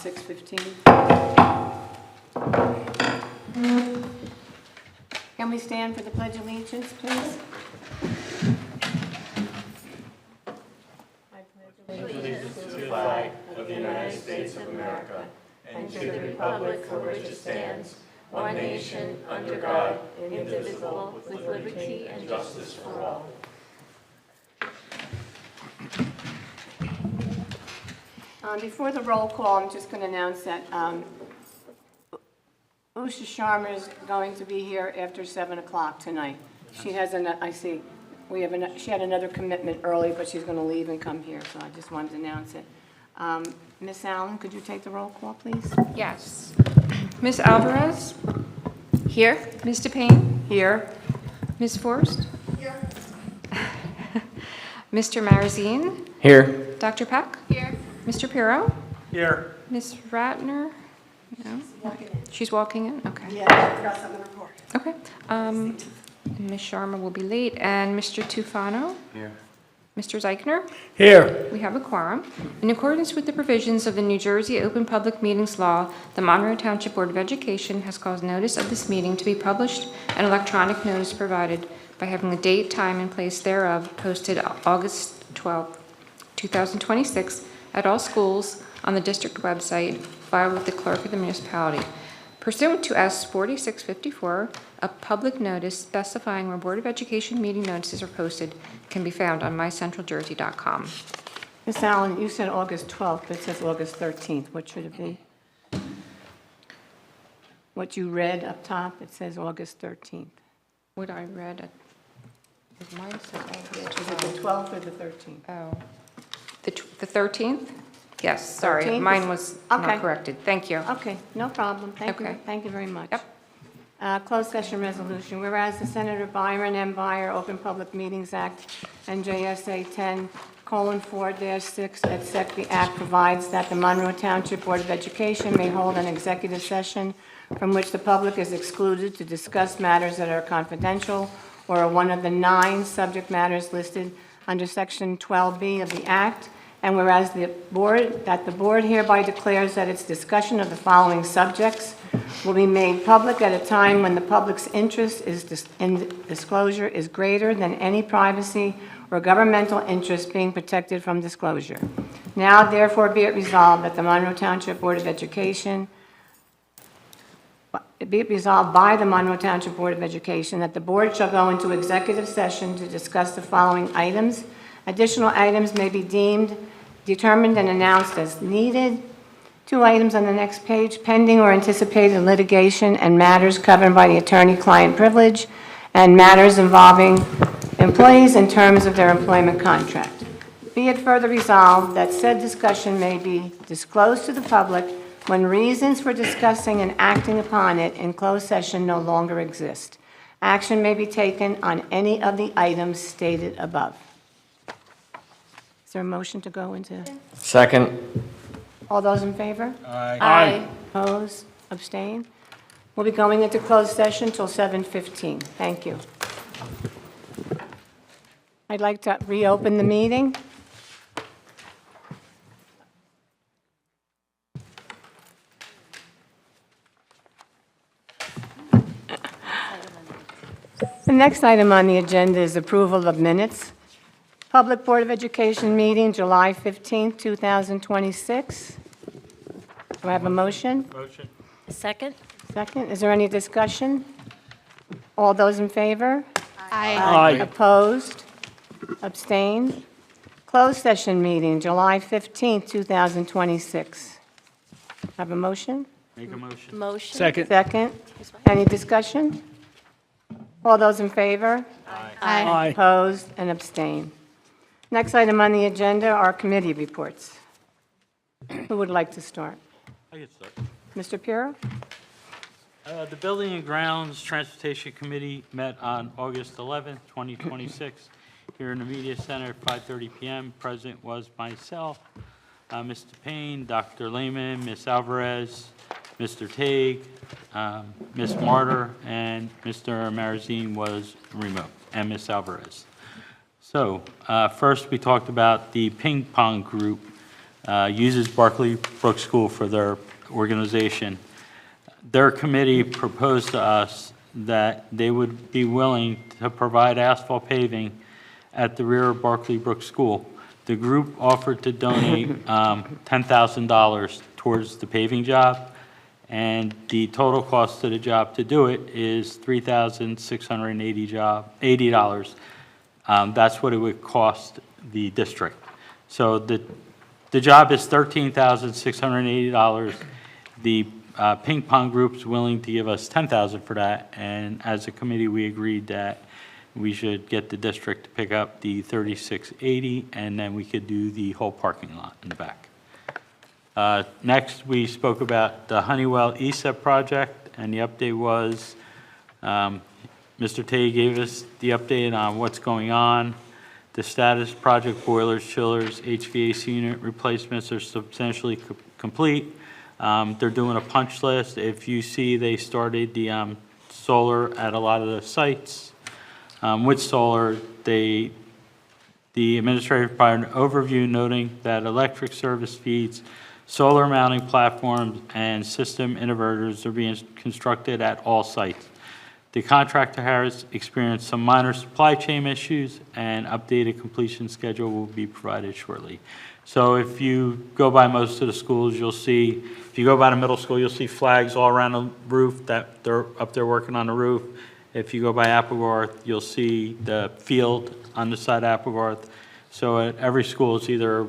6:15. Can we stand for the Pledge of Allegiance, please? Allegiance to the flag of the United States of America and to the republic for which it stands, one nation, under God, indivisible, with liberty and justice for all. Before the roll call, I'm just going to announce that Usha Sharma is going to be here after 7 o'clock tonight. She has she had another commitment early, but she's going to leave and come here, so I just wanted to announce it. Ms. Allen, could you take the roll call, please? Yes. Ms. Alvarez? Here. Ms. DePayne? Here. Ms. Forrest? Here. Mr. Marazine? Here. Dr. Peck? Here. Mr. Pirro? Here. Ms. Ratner? No? She's walking in? Okay. Yeah, I forgot something to report. Okay. Ms. Sharma will be late. And Mr. Tufano? Here. Mr. Zeichner? Here. We have a quorum. In accordance with the provisions of the New Jersey Open Public Meetings Law, the Monroe Township Board of Education has caused notice of this meeting to be published and electronic notice provided by having the date, time, and place thereof posted August 12, 2026 at all schools on the district website, filed with the clerk of the municipality. Pursuant to S. 4654, a public notice specifying where Board of Education meeting notices are posted can be found on mycentraljersey.com. Ms. Allen, you said August 12th, but it says August 13th. What should it be? What you read up top, it says August 13th. What I read, mine said August Is it the 12th or the 13th? Oh. The 13th? Yes, sorry, 13th? mine was Okay. not corrected. Thank you. Okay, no problem. Thank you. Okay. Thank you very much. Yep. Closed session resolution. Whereas the Senator Byron M. Byer Open Public Meetings Act, NJSA 10:4-6 et sec. The Act provides that the Monroe Township Board of Education may hold an executive session from which the public is excluded to discuss matters that are confidential or are one of the 9 subject matters listed under Section 12B of the Act. And whereas the board hereby declares that its discussion of the following subjects will be made public at a time when the public's interest in disclosure is greater than any privacy or governmental interest being protected from disclosure. Now, therefore, be it resolved that the Monroe Township Board of Education, be it resolved by the Monroe Township Board of Education that the board shall go into executive session to discuss the following items. Additional items may be determined and announced as needed. 2 items on the next page: pending or anticipated litigation and matters covered by the attorney-client privilege, and matters involving employees in terms of their employment contract. Be it further resolved that said discussion may be disclosed to the public when reasons for discussing and acting upon it in closed session no longer exist. Action may be taken on any of the items stated above. Is there a motion to go into? Second. All those in favor? Aye. Opposed? Abstain? We'll be going into closed session till 7:15. Thank you. I'd like to reopen the meeting. The next item on the agenda is approval of minutes. Public Board of Education meeting, July 15, 2026. Do I have a motion? Motion. Second? Second. Is there any discussion? All those in favor? Aye. Opposed? Abstained? Closed session meeting, July 15, 2026. Have a motion? Make a motion. Motion? Second. Second. Any discussion? All those in favor? Aye. Opposed and abstained. Next item on the agenda are committee reports. Who would like to start? I get started. Mr. Pirro? The Building and Grounds Transportation Committee met on August 11th, 2026, here in the Media Center at 5:30 p.m. Present was myself, Mr. Payne, Dr. Lehman, Ms. Alvarez, Mr. Tague, Ms. Martyr, and Mr. Marazine was remote, and Ms. Alvarez. So first we talked about the ping pong group uses Barclay Brook School for their organization. Their committee proposed to us that they would be willing to provide asphalt paving at the rear of Barclay Brook School. The group offered to donate $10,000 towards the paving job, and the total cost of the job to do it is $3,680. That's what it would cost the district. So the job is $13,680. The ping pong group's willing to give us $10,000 for that, and as a committee, we agreed that we should get the district to pick up the $3,680, and then we could do the whole parking lot in the back. Next, we spoke about the Honeywell ESEP project, and the update was Mr. Tay gave us the update on what's going on. The status: project boilers, chillers, HVAC unit replacements are substantially complete. They're doing a punch list. If you see, they started the solar at a lot of the sites. With solar, the administrator provided an overview noting that electric service feeds, solar mounting platforms, and system inverters are being constructed at all sites. The contractor has experienced some minor supply chain issues, and updated completion schedule will be provided shortly. So if you go by most of the schools, you'll see, if you go by the middle school, you'll see flags all around the roof that they're up there working on the roof. If you go by Applegarth, you'll see the field on the side of Applegarth. So at every school, it's either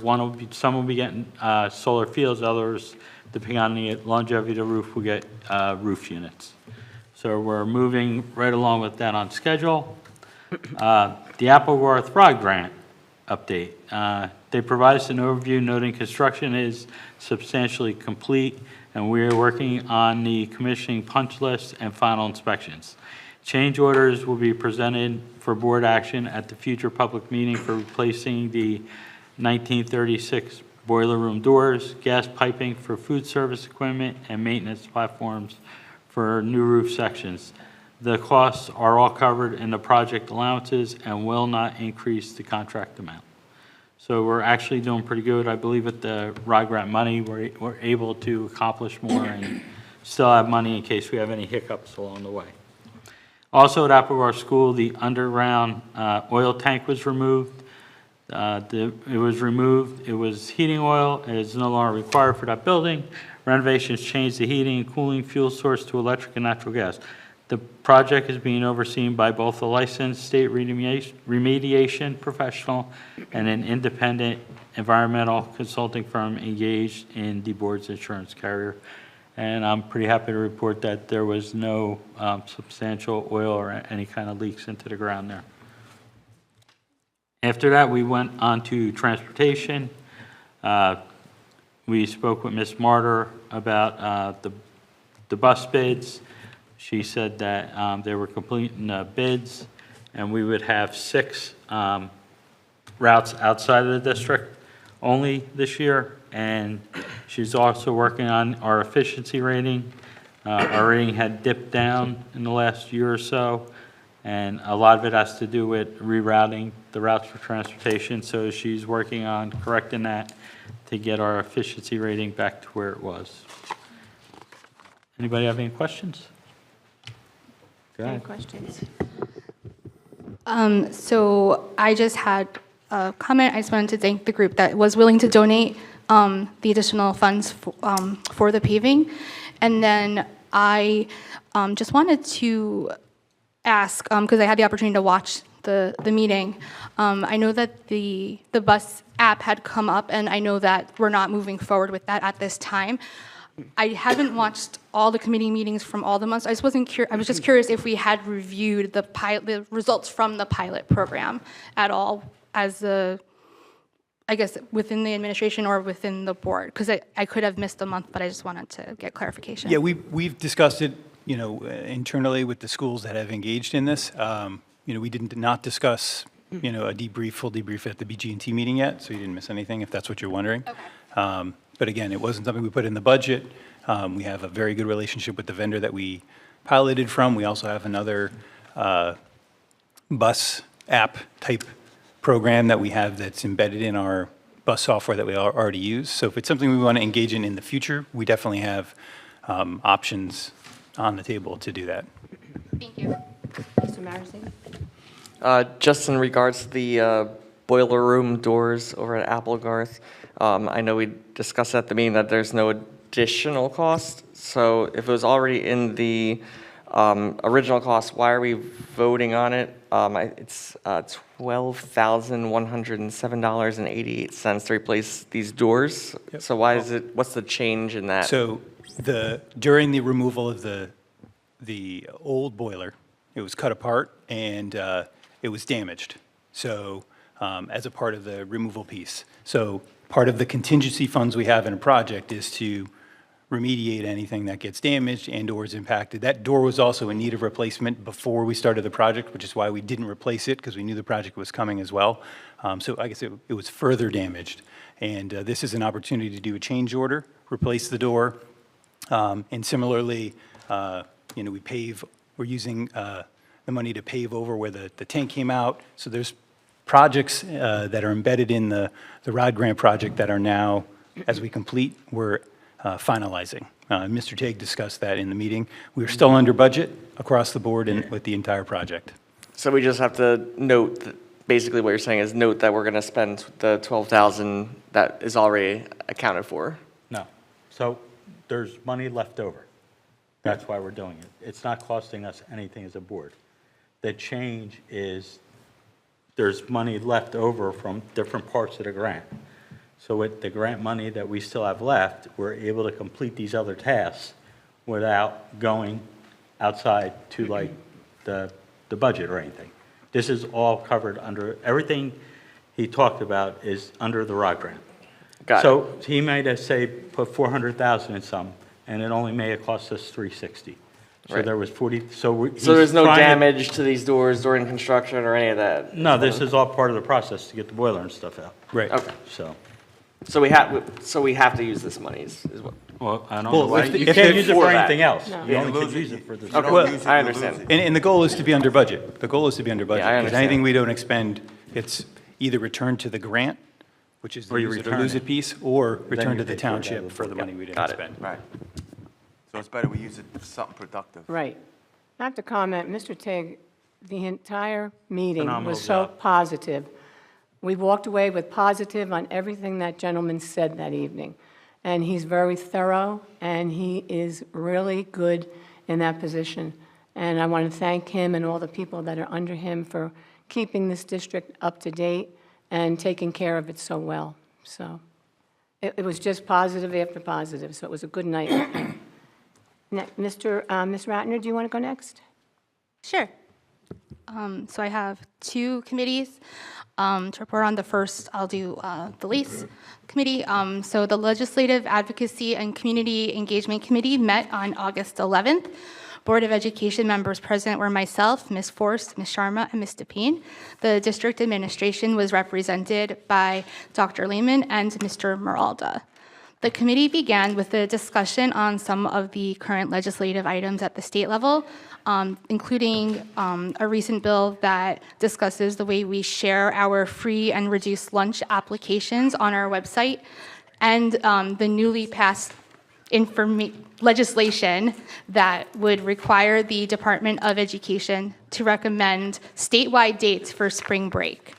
some will be getting solar fields, others, depending on the longevity of the roof, will get roof units. So we're moving right along with that on schedule. The Applegarth ROD grant update. They provide us an overview noting construction is substantially complete, and we are working on the commissioning punch list and final inspections. Change orders will be presented for board action at the future public meeting for replacing the 1936 boiler room doors, gas piping for food service equipment, and maintenance platforms for new roof sections. The costs are all covered in the project allowances and will not increase the contract amount. So we're actually doing pretty good. I believe with the ROD grant money, we're able to accomplish more and still have money in case we have any hiccups along the way. Also at Applegarth School, the underground oil tank was removed. It was heating oil. It is no longer required for that building. Renovations changed the heating and cooling fuel source to electric and natural gas. The project is being overseen by both a licensed state remediation professional and an independent environmental consulting firm engaged in the board's insurance carrier. And I'm pretty happy to report that there was no substantial oil or any kind of leaks into the ground there. After that, we went on to transportation. We spoke with Ms. Martyr about the bus bids. She said that they were completing the bids, and we would have 6 routes outside of the district only this year. And she's also working on our efficiency rating. Our rating had dipped down in the last year or so, and a lot of it has to do with rerouting the routes for transportation. So she's working on correcting that to get our efficiency rating back to where it was. Anybody have any questions? Go Any ahead. questions? So I just had a comment. I just wanted to thank the group that was willing to donate the additional funds for the paving. And then I just wanted to ask, because I had the opportunity to watch the meeting. I know that the bus app had come up, and I know that we're not moving forward with that at this time. I haven't watched all the committee meetings from all the months. I was just curious if we had reviewed the results from the pilot program at all as I guess within the administration or within the board, because I could have missed a month, but I just wanted to get clarification. Yeah, we've discussed it, internally with the schools that have engaged in this. We did not discuss, a full debrief at the BG&T meeting yet, so you didn't miss anything, if that's what you're wondering. Okay. But again, it wasn't something we put in the budget. We have a very good relationship with the vendor that we piloted from. We also have another bus app type program that we have that's embedded in our bus software that we already use. So if it's something we want to engage in the future, we definitely have options on the table to do that. Thank you. Mr. Marison? Just in regards to the boiler room doors over at Applegarth, I know we discussed at the meeting that there's no additional cost. So if it was already in the original cost, why are we voting on it? It's $12,107.88 to replace these doors. Yep. So why is it? What's the change in that? So during the removal of the old boiler, it was cut apart and it was damaged. So as a part of the removal piece. So part of the contingency funds we have in a project is to remediate anything that gets damaged and or is impacted. That door was also in need of replacement before we started the project, which is why we didn't replace it, because we knew the project was coming as well. So I guess it was further damaged. And this is an opportunity to do a change order, replace the door. And similarly, we're using the money to pave over where the tank came out. So there's projects that are embedded in the ROD grant project that are now, as we complete, we're finalizing. Mr. Tague discussed that in the meeting. We are still under budget across the board and with the entire project. So we just have to note that basically what you're saying is note that we're going to spend the $12,000 that is already accounted for. No. So there's money left over. That's why we're doing it. It's not costing us anything as a board. The change is there's money left over from different parts of the grant. So with the grant money that we still have left, we're able to complete these other tasks without going outside to like the budget or anything. This is all covered under, everything he talked about is under the ROD grant. Got it. So he might have, say, put 400,000 in some, and it only may have cost us 360. So Right. there was 40, So there's no damage to these doors during construction or any of that? No, this is all part of the process to get the boiler and stuff out. Right. Okay. So, So we have to use this money is what? well, I don't Well, know why, if you it- can't use it for for that. anything else. No. You only can use it for this. Okay, Well, I understand. And the goal is to be under budget. The goal is to be under budget. I Because understand. anything we don't expend, it's either returned to the grant, which is the Or you use it or return lose it. it piece, or return you to the pay for it out of township the for the book. money we didn't Got it. spend. Right. So it's better we use it for something productive. Right. I have to comment, Mr. Tig, the entire meeting Phenomenal was so job. positive. We walked away with positive on everything that gentleman said that evening. And he's very thorough, and he is really good in that position. And I want to thank him and all the people that are under him for keeping this district up to date and taking care of it so well. So it was just positive after positive, so it was a good night with him. Ms. Ratner, do you want to go next? Sure. So I have two committees to report on. The first, I'll do the LACE committee. So the Legislative Advocacy and Community Engagement Committee met on August 11th. Board of Education members present were myself, Ms. Forst, Ms. Sharma, and Ms. Depine. The district administration was represented by Dr. Lehman and Mr. Meralda. The committee began with a discussion on some of the current legislative items at the state level, including a recent bill that discusses the way we share our free and reduced lunch applications on our website, and the newly passed legislation that would require the Department of Education to recommend statewide dates for spring break.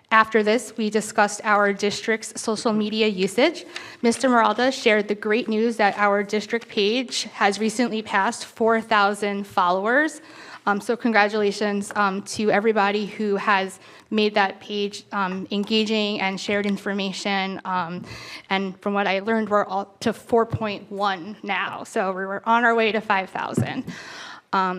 After this, we discussed our district's social media usage. Mr. Meralda shared the great news that our district page has recently passed 4,000 followers. So congratulations to everybody who has made that page engaging and shared information. And from what I learned, we're up to 4.1 now. So we're on our way to 5,000.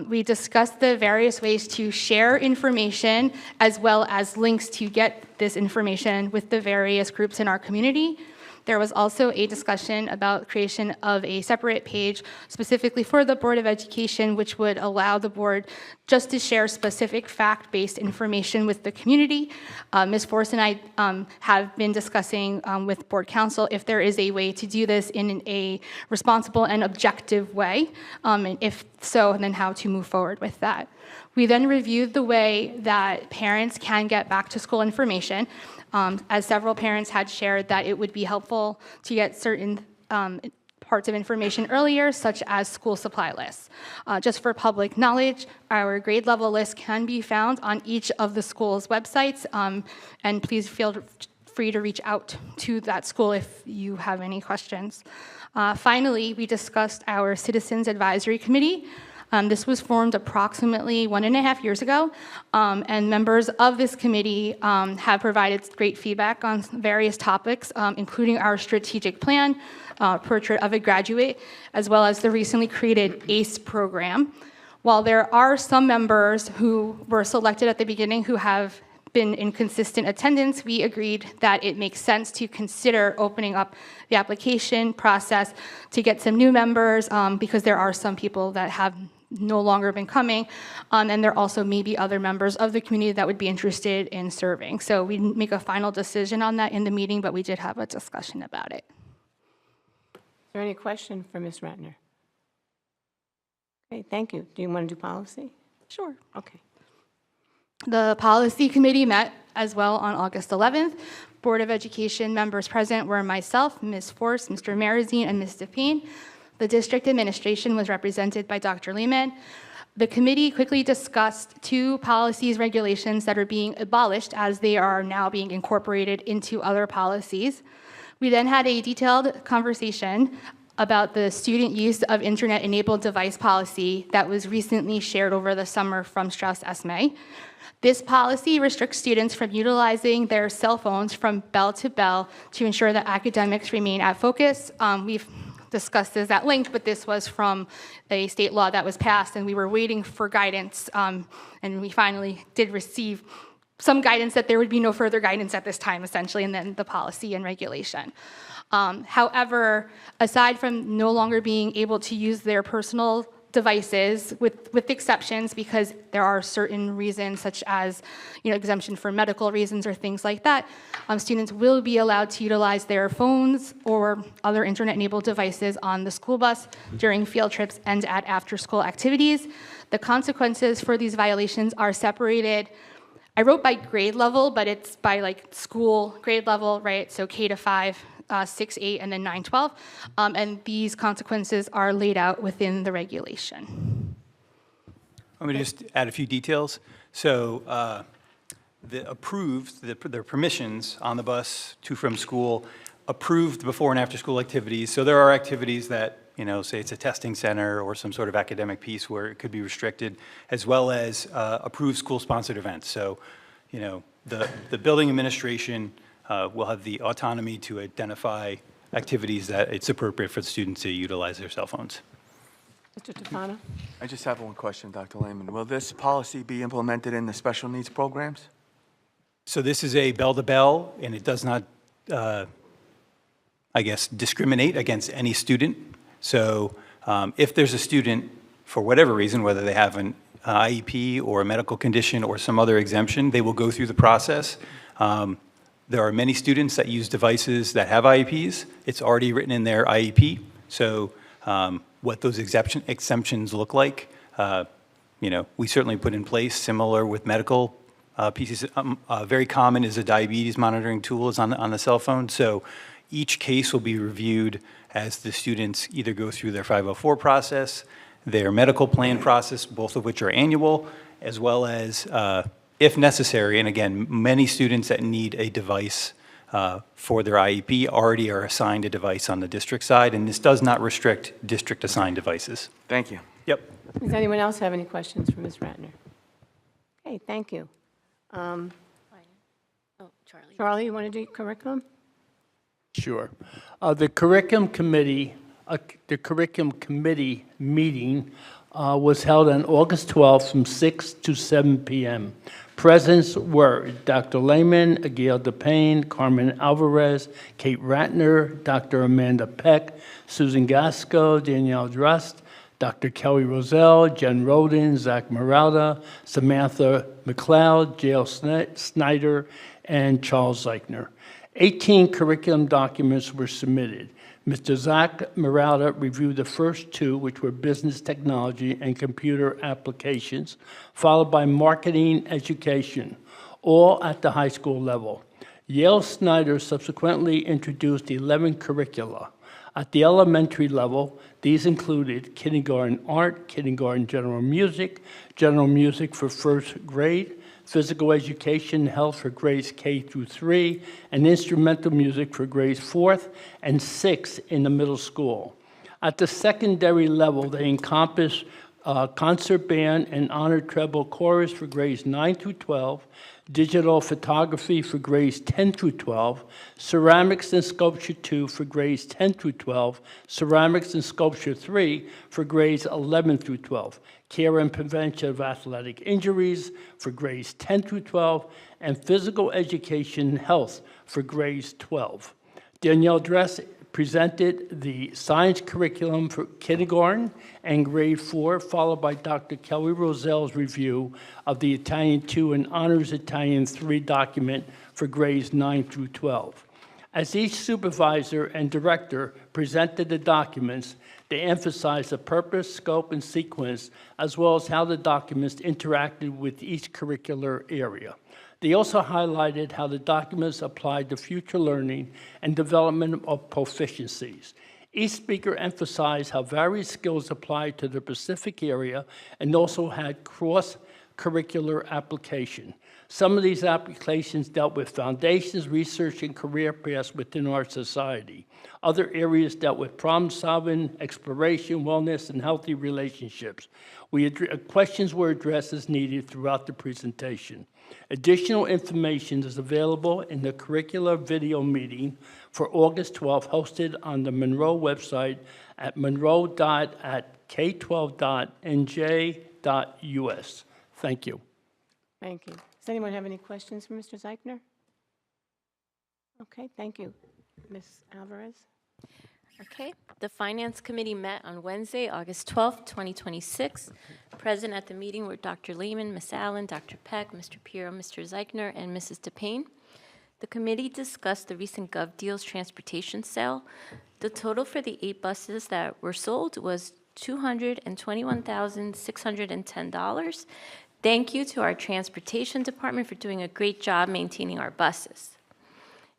We discussed the various ways to share information as well as links to get this information with the various groups in our community. There was also a discussion about creation of a separate page specifically for the Board of Education, which would allow the board just to share specific fact-based information with the community. Ms. Forrest and I have been discussing with board counsel if there is a way to do this in a responsible and objective way, and if so, then how to move forward with that. We then reviewed the way that parents can get back to school information, as several parents had shared that it would be helpful to get certain parts of information earlier, such as school supply lists. Just for public knowledge, our grade level list can be found on each of the school's websites, and please feel free to reach out to that school if you have any questions. Finally, we discussed our Citizens Advisory Committee. This was formed approximately 1.5 years ago, and members of this committee have provided great feedback on various topics, including our strategic plan, Portrait of a Graduate, as well as the recently created ACE program. While there are some members who were selected at the beginning who have been in consistent attendance, we agreed that it makes sense to consider opening up the application process to get some new members, because there are some people that have no longer been coming, and there also may be other members of the community that would be interested in serving. So we didn't make a final decision on that in the meeting, but we did have a discussion about it. Is there any question for Ms. Ratner? Okay, thank you. Do you want to do policy? Sure. Okay. The policy committee met as well on August 11th. Board of Education members present were myself, Ms. Force, Mr. Marazine, and Ms. DePayne. The district administration was represented by Dr. Lehman. The committee quickly discussed 2 policies, regulations that are being abolished as they are now being incorporated into other policies. We then had a detailed conversation about the student use of internet-enabled device policy that was recently shared over the summer from Strauss-Esme. This policy restricts students from utilizing their cell phones from bell to bell to ensure that academics remain at focus. We've discussed this at length, but this was from a state law that was passed, and we were waiting for guidance, and we finally did receive some guidance that there would be no further guidance at this time, essentially, and then the policy and regulation. However, aside from no longer being able to use their personal devices, with exceptions, because there are certain reasons, such as exemption for medical reasons or things like that, students will be allowed to utilize their phones or other internet-enabled devices on the school bus during field trips and at after-school activities. The consequences for these violations are separated. I wrote by grade level, but it's by school grade level, right? So K to 5, 6, 8, and then 9, 12. And these consequences are laid out within the regulation. Let me just add a few details. So their permissions on the bus to from school, approved before and after school activities. So there are activities that, say it's a testing center or some sort of academic piece where it could be restricted, as well as approved school-sponsored events. So, the building administration will have the autonomy to identify activities that it's appropriate for the students to utilize their cell phones. Mr. Tufano? I just have one question, Dr. Lehman. Will this policy be implemented in the special needs programs? So this is a bell-to-bell, and it does not, discriminate against any student. So if there's a student, for whatever reason, whether they have an IEP or a medical condition or some other exemption, they will go through the process. There are many students that use devices that have IEPs. It's already written in their IEP. So what those exemptions look like, we certainly put in place, similar with medical pieces. Very common is a diabetes monitoring tool is on the cell phone. So each case will be reviewed as the students either go through their 504 process, their medical plan process, both of which are annual, as well as, if necessary, and again, many students that need a device for their IEP already are assigned a device on the district side, and this does not restrict district-assigned devices. Thank you. Yep. Does anyone else have any questions for Ms. Ratner? Okay, thank you. Charlie, you want to do curriculum? Sure. The curriculum committee meeting was held on August 12th from 6 to 7 p.m. Presents were Dr. Lehman, Gail DePayne, Carmen Alvarez, Kate Ratner, Dr. Amanda Peck, Susan Gasco, Danielle Drust, Dr. Kelly Roselle, Jen Roden, Zach Morata, Samantha McLeod, Jael Snyder, and Charles Zeichner. 18 curriculum documents were submitted. Mr. Zach Morata reviewed the first two, which were business technology and computer applications, followed by marketing education, all at the high school level. Yale Snyder subsequently introduced 11 curricula. At the elementary level, these included kindergarten art, kindergarten general music for first grade, physical education, health for grades K through 3, and instrumental music for grades 4th and 6th in the middle school. At the secondary level, they encompass concert band and honor treble chorus for grades 9 through 12, digital photography for grades 10 through 12, ceramics and sculpture 2 for grades 10 through 12, ceramics and sculpture 3 for grades 11 through 12, care and prevention of athletic injuries for grades 10 through 12, and physical education and health for grades 12. Danielle Dress presented the science curriculum for kindergarten and grade 4, followed by Dr. Kelly Roselle's review of the Italian 2 and Honors Italian 3 document for grades 9 through 12. As each supervisor and director presented the documents, they emphasized the purpose, scope, and sequence, as well as how the documents interacted with each curricular area. They also highlighted how the documents applied to future learning and development of proficiencies. Each speaker emphasized how various skills applied to the specific area and also had cross-curricular application. Some of these applications dealt with foundations, research, and career paths within our society. Other areas dealt with problem-solving, exploration, wellness, and healthy relationships. Questions were addressed as needed throughout the presentation. Additional information is available in the curricular video meeting for August 12th, hosted on the Monroe website at monroe.k12.nj.us. Thank you. Thank you. Does anyone have any questions for Mr. Zeichner? Okay, thank you. Ms. Alvarez? Okay. The Finance Committee met on Wednesday, August 12th, 2026. Present at the meeting were Dr. Lehman, Ms. Allen, Dr. Peck, Mr. Piero, Mr. Zeichner, and Mrs. DePayne. The committee discussed the recent GovDeals transportation sale. The total for the 8 buses that were sold was $221,610. Thank you to our transportation department for doing a great job maintaining our buses.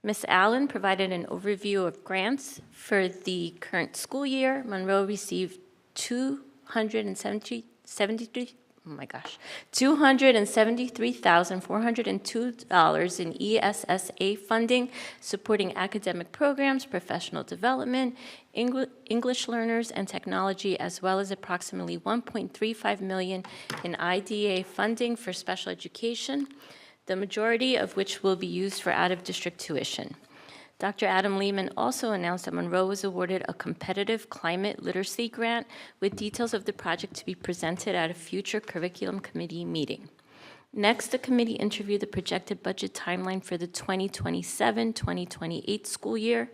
Ms. Allen provided an overview of grants for the current school year. Monroe received $273,402 in ESSA funding, supporting academic programs, professional development, English learners, and technology, as well as approximately $1.35 million in IDA funding for special education, the majority of which will be used for out-of-district tuition. Dr. Adam Lehman also announced that Monroe was awarded a competitive climate literacy grant with details of the project to be presented at a future curriculum committee meeting. Next, the committee interviewed the projected budget timeline for the 2027-2028 school year.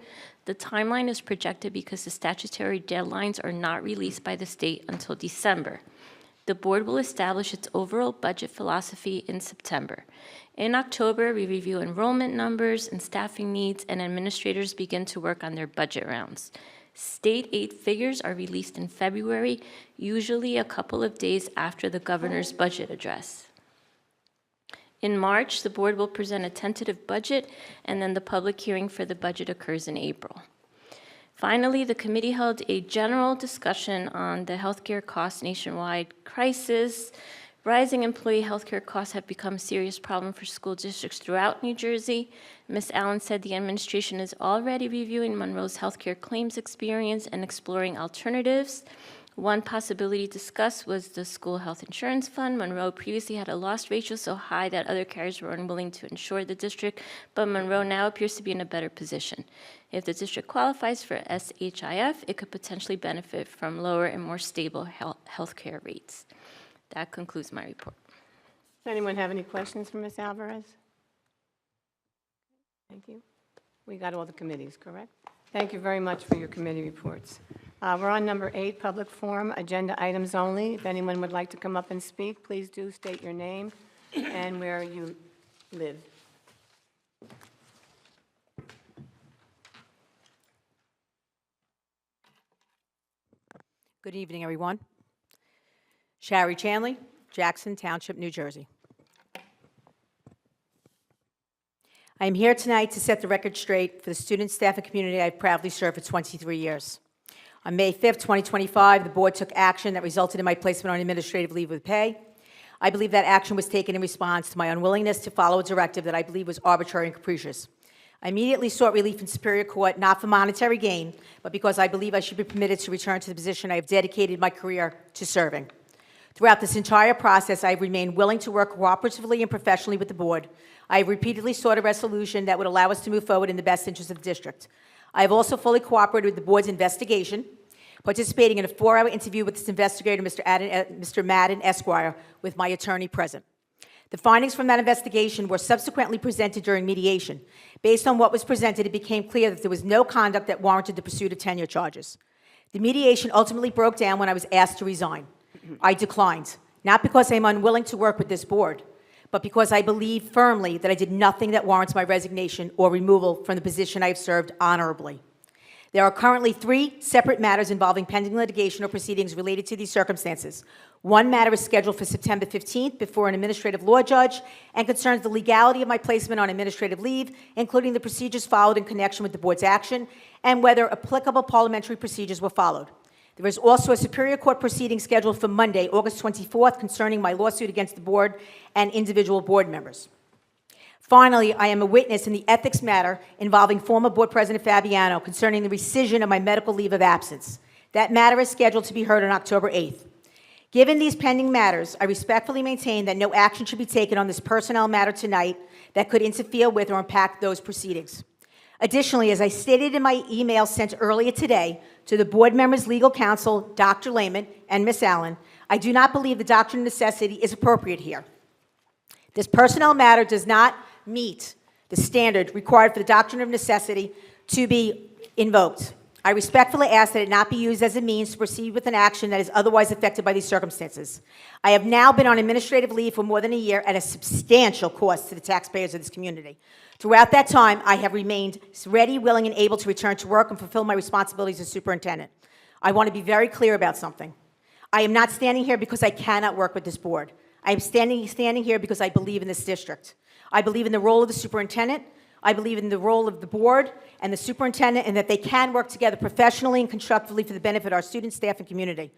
The timeline is projected because the statutory deadlines are not released by the state until December. The board will establish its overall budget philosophy in September. In October, we review enrollment numbers and staffing needs, and administrators begin to work on their budget rounds. State aid figures are released in February, usually a couple of days after the governor's budget address. In March, the board will present a tentative budget, and then the public hearing for the budget occurs in April. Finally, the committee held a general discussion on the healthcare cost nationwide crisis. Rising employee healthcare costs have become a serious problem for school districts throughout New Jersey. Ms. Allen said the administration is already reviewing Monroe's healthcare claims experience and exploring alternatives. One possibility discussed was the school health insurance fund. Monroe previously had a loss ratio so high that other carriers were unwilling to insure the district, but Monroe now appears to be in a better position. If the district qualifies for SHIF, it could potentially benefit from lower and more stable health care rates. That concludes my report. Does anyone have any questions for Ms. Alvarez? Thank you. We got all the committees, correct? Thank you very much for your committee reports. We're on number 8, public forum, agenda items only. If anyone would like to come up and speak, please do state your name and where you live. Good evening, everyone. Shari Chanley, Jackson Township, New Jersey. I am here tonight to set the record straight for the students, staff, and community I've proudly served for 23 years. On May 5th, 2025, the board took action that resulted in my placement on administrative leave with pay. I believe that action was taken in response to my unwillingness to follow a directive that I believe was arbitrary and capricious. I immediately sought relief in Superior Court, not for monetary gain, but because I believe I should be permitted to return to the position I have dedicated my career to serving. Throughout this entire process, I have remained willing to work cooperatively and professionally with the board. I have repeatedly sought a resolution that would allow us to move forward in the best interest of the district. I have also fully cooperated with the board's investigation, participating in a 4-hour interview with this investigator, Mr. Madden, Esquire, with my attorney present. The findings from that investigation were subsequently presented during mediation. Based on what was presented, it became clear that there was no conduct that warranted the pursuit of tenure charges. The mediation ultimately broke down when I was asked to resign. I declined, not because I'm unwilling to work with this board, but because I believe firmly that I did nothing that warrants my resignation or removal from the position I have served honorably. There are currently 3 separate matters involving pending litigation or proceedings related to these circumstances. One matter is scheduled for September 15th before an administrative law judge and concerns the legality of my placement on administrative leave, including the procedures followed in connection with the board's action and whether applicable parliamentary procedures were followed. There is also a Superior Court proceeding scheduled for Monday, August 24th, concerning my lawsuit against the board and individual board members. Finally, I am a witness in the ethics matter involving former Board President Fabiano concerning the rescission of my medical leave of absence. That matter is scheduled to be heard on October 8th. Given these pending matters, I respectfully maintain that no action should be taken on this personnel matter tonight that could interfere with or impact those proceedings. Additionally, as I stated in my email sent earlier today to the board members' legal counsel, Dr. Lehman and Ms. Allen, I do not believe the doctrine of necessity is appropriate here. This personnel matter does not meet the standard required for the doctrine of necessity to be invoked. I respectfully ask that it not be used as a means to proceed with an action that is otherwise affected by these circumstances. I have now been on administrative leave for more than a year at a substantial cost to the taxpayers of this community. Throughout that time, I have remained ready, willing, and able to return to work and fulfill my responsibilities as superintendent. I want to be very clear about something. I am not standing here because I cannot work with this board. I am standing here because I believe in this district. I believe in the role of the superintendent. I believe in the role of the board and the superintendent, and that they can work together professionally and constructively for the benefit of our students, staff, and community.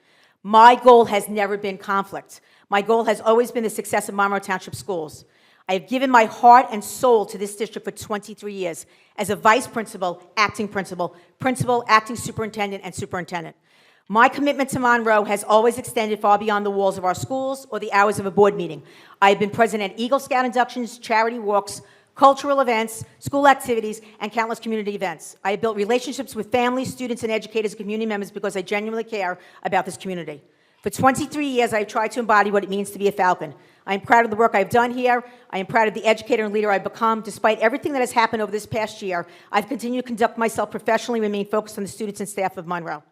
My goal has never been conflict. My goal has always been the success of Monroe Township schools. I have given my heart and soul to this district for 23 years as a vice principal, acting principal, principal, acting superintendent, and superintendent. My commitment to Monroe has always extended far beyond the walls of our schools or the hours of a board meeting. I have been present at Eagle Scout inductions, charity walks, cultural events, school activities, and countless community events. I have built relationships with families, students, and educators and community members because I genuinely care about this community. For 23 years, I have tried to embody what it means to be a Falcon. I am proud of the work I've done here. I am proud of the educator and leader I've become. Despite everything that has happened over this past year, I've continued to conduct myself professionally and remain focused on the students and staff of Monroe.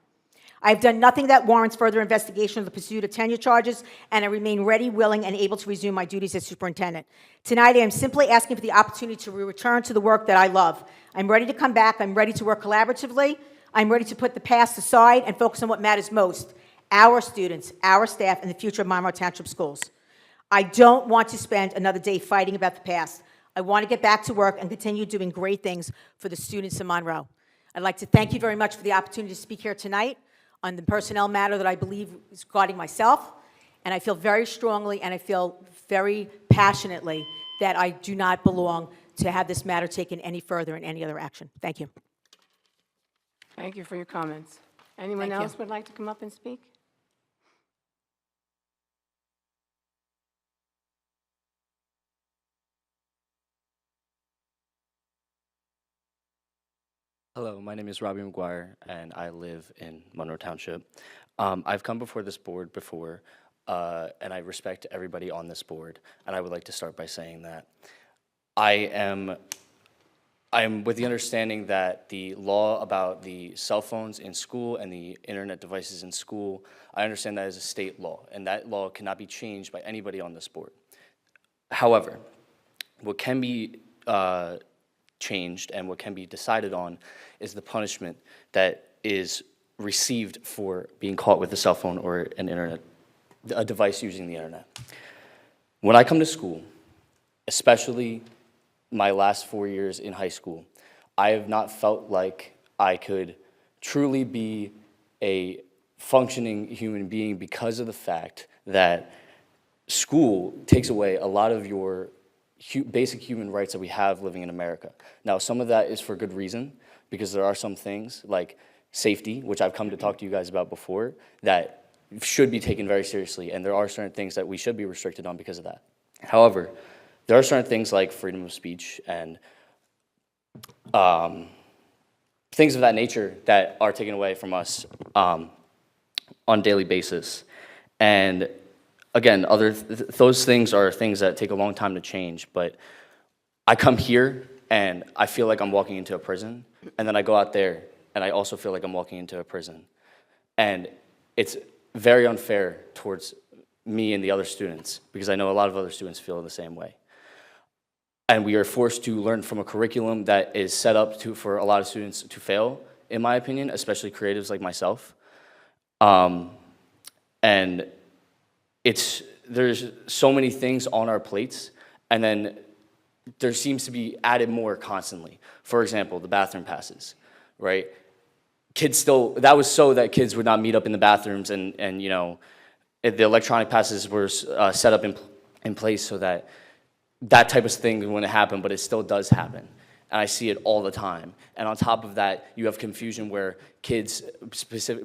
I've done nothing that warrants further investigation of the pursuit of tenure charges, and I remain ready, willing, and able to resume my duties as superintendent. Tonight, I am simply asking for the opportunity to return to the work that I love. I'm ready to come back. I'm ready to work collaboratively. I'm ready to put the past aside and focus on what matters most: our students, our staff, and the future of Monroe Township schools. I don't want to spend another day fighting about the past. I want to get back to work and continue doing great things for the students of Monroe. I'd like to thank you very much for the opportunity to speak here tonight on the personnel matter that I believe is regarding myself, and I feel very strongly and I feel very passionately that I do not belong to have this matter taken any further in any other action. Thank you. Thank you for your comments. Anyone Thank you. else would like to come up and speak? Hello, my name is Robbie McGuire, and I live in Monroe Township. I've come before this board before, and I respect everybody on this board, and I would like to start by saying that I am with the understanding that the law about the cell phones in school and the internet devices in school, I understand that is a state law, and that law cannot be changed by anybody on this board. However, what can be changed and what can be decided on is the punishment that is received for being caught with a cell phone or a device using the internet. When I come to school, especially my last 4 years in high school, I have not felt like I could truly be a functioning human being because of the fact that school takes away a lot of your basic human rights that we have living in America. Now, some of that is for good reason, because there are some things like safety, which I've come to talk to you guys about before, that should be taken very seriously, and there are certain things that we should be restricted on because of that. However, there are certain things like freedom of speech and things of that nature that are taken away from us on a daily basis. And again, those things are things that take a long time to change, but I come here and I feel like I'm walking into a prison, and then I go out there and I also feel like I'm walking into a prison. And it's very unfair towards me and the other students, because I know a lot of other students feel the same way. And we are forced to learn from a curriculum that is set up for a lot of students to fail, in my opinion, especially creatives like myself. And there's so many things on our plates, and then there seems to be added more constantly. For example, the bathroom passes, right? That was so that kids would not meet up in the bathrooms, and you know, the electronic passes were set up in place so that that type of thing wouldn't happen, but it still does happen. And I see it all the time. And on top of that, you have confusion where kids,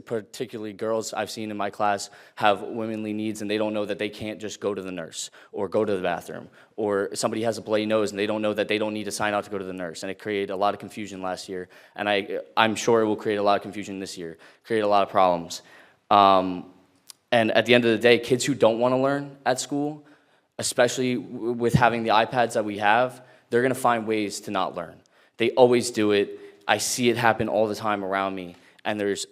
particularly girls I've seen in my class, have womanly needs, and they don't know that they can't just go to the nurse or go to the bathroom. Or somebody has a bloody nose and they don't know that they don't need to sign out to go to the nurse. And it created a lot of confusion last year. And I'm sure it will create a lot of confusion this year, create a lot of problems. And at the end of the day, kids who don't want to learn at school, especially with having the iPads that we have, they're going to find ways to not learn. They always do it. I see it happen all the time around me. And there's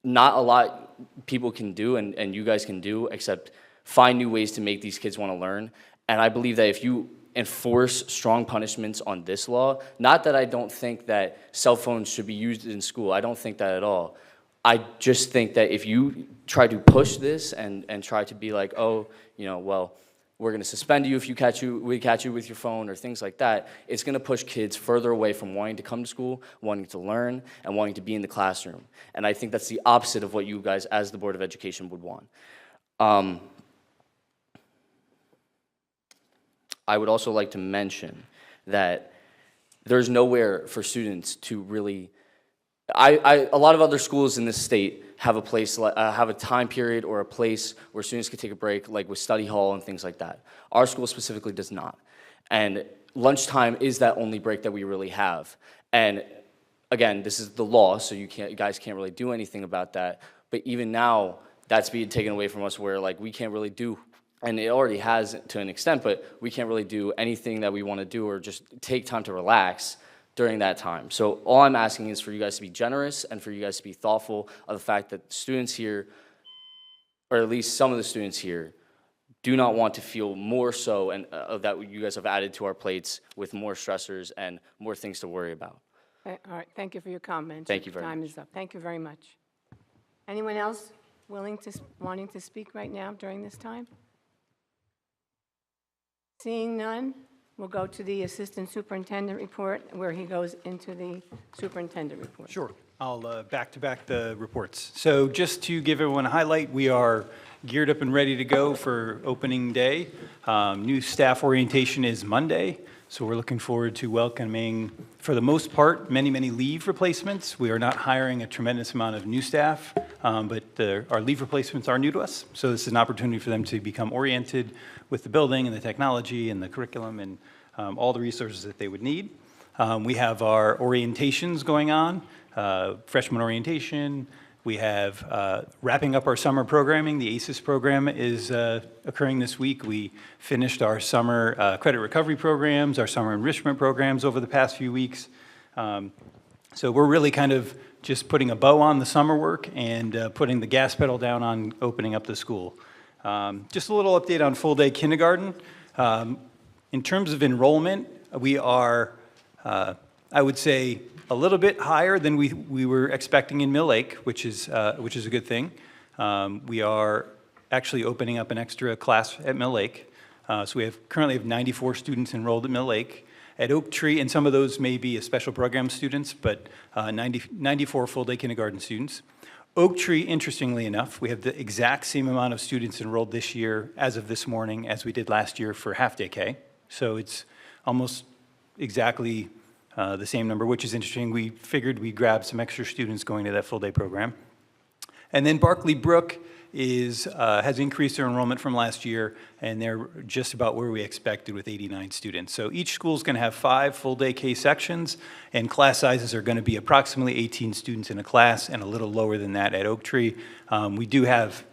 not a lot people can do, and you guys can do, except find new ways to make these kids want to learn. And I believe that if you enforce strong punishments on this law, not that I don't think that cell phones should be used in school. I don't think that at all. I just think that if you try to push this and try to be like, oh, you know, well, we're going to suspend you if we catch you with your phone or things like that, it's going to push kids further away from wanting to come to school, wanting to learn, and wanting to be in the classroom. And I think that's the opposite of what you guys as the Board of Education would want. I would also like to mention that there's nowhere for students to really, a lot of other schools in this state have a place, have a time period or a place where students can take a break, like with study hall and things like that. Our school specifically does not. And lunchtime is that only break that we really have. And again, this is the law, so you guys can't really do anything about that. But even now, that's being taken away from us, where like we can't really do, and it already has to an extent, but we can't really do anything that we want to do or just take time to relax during that time. So all I'm asking is for you guys to be generous and for you guys to be thoughtful of the fact that students here, or at least some of the students here, do not want to feel more so, and that you guys have added to our plates with more stressors and more things to worry about. All right, thank you for your comments. Thank you very Time much. is up. Thank you very much. Anyone else wanting to speak right now during this time? Seeing none, we'll go to the Assistant Superintendent report, where he goes into the Superintendent report. Sure. I'll back-to-back the reports. So just to give everyone a highlight, we are geared up and ready to go for opening day. New staff orientation is Monday, so we're looking forward to welcoming, for the most part, many, many leave replacements. We are not hiring a tremendous amount of new staff, but our leave replacements are new to us, so this is an opportunity for them to become oriented with the building and the technology and the curriculum and all the resources that they would need. We have our orientations going on, freshman orientation. We have wrapping up our summer programming. The ACES program is occurring this week. We finished our summer credit recovery programs, our summer enrichment programs over the past few weeks. So we're really kind of just putting a bow on the summer work and putting the gas pedal down on opening up the school. Just a little update on full-day kindergarten. In terms of enrollment, we are, I would say, a little bit higher than we were expecting in Mill Lake, which is a good thing. We are actually opening up an extra class at Mill Lake. So we currently have 94 students enrolled at Mill Lake. At Oak Tree, and some of those may be special program students, but 94 full-day kindergarten students. Oak Tree, interestingly enough, we have the exact same amount of students enrolled this year as of this morning as we did last year for half-day K. So it's almost exactly the same number, which is interesting. We figured we'd grab some extra students going to that full-day program. And then Barclay Brook has increased their enrollment from last year, and they're just about where we expected with 89 students. So each school is going to have 5 full-day K sections, and class sizes are going to be approximately 18 students in a class, and a little lower than that at Oak Tree. We do have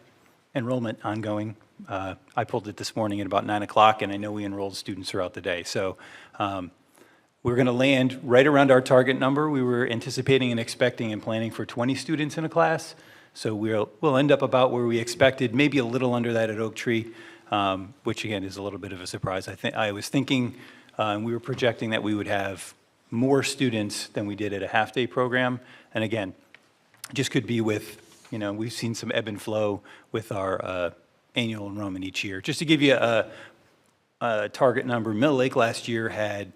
enrollment ongoing. I pulled it this morning at about 9 o'clock, and I know we enrolled students throughout the day. So we're going to land right around our target number. We were anticipating and expecting and planning for 20 students in a class. So we'll end up about where we expected, maybe a little under that at Oak Tree, which again is a little bit of a surprise. I was thinking, we were projecting that we would have more students than we did at a half-day program. And again, just could be with, we've seen some ebb and flow with our annual enrollment each year. Just to give you a target number, Mill Lake last year had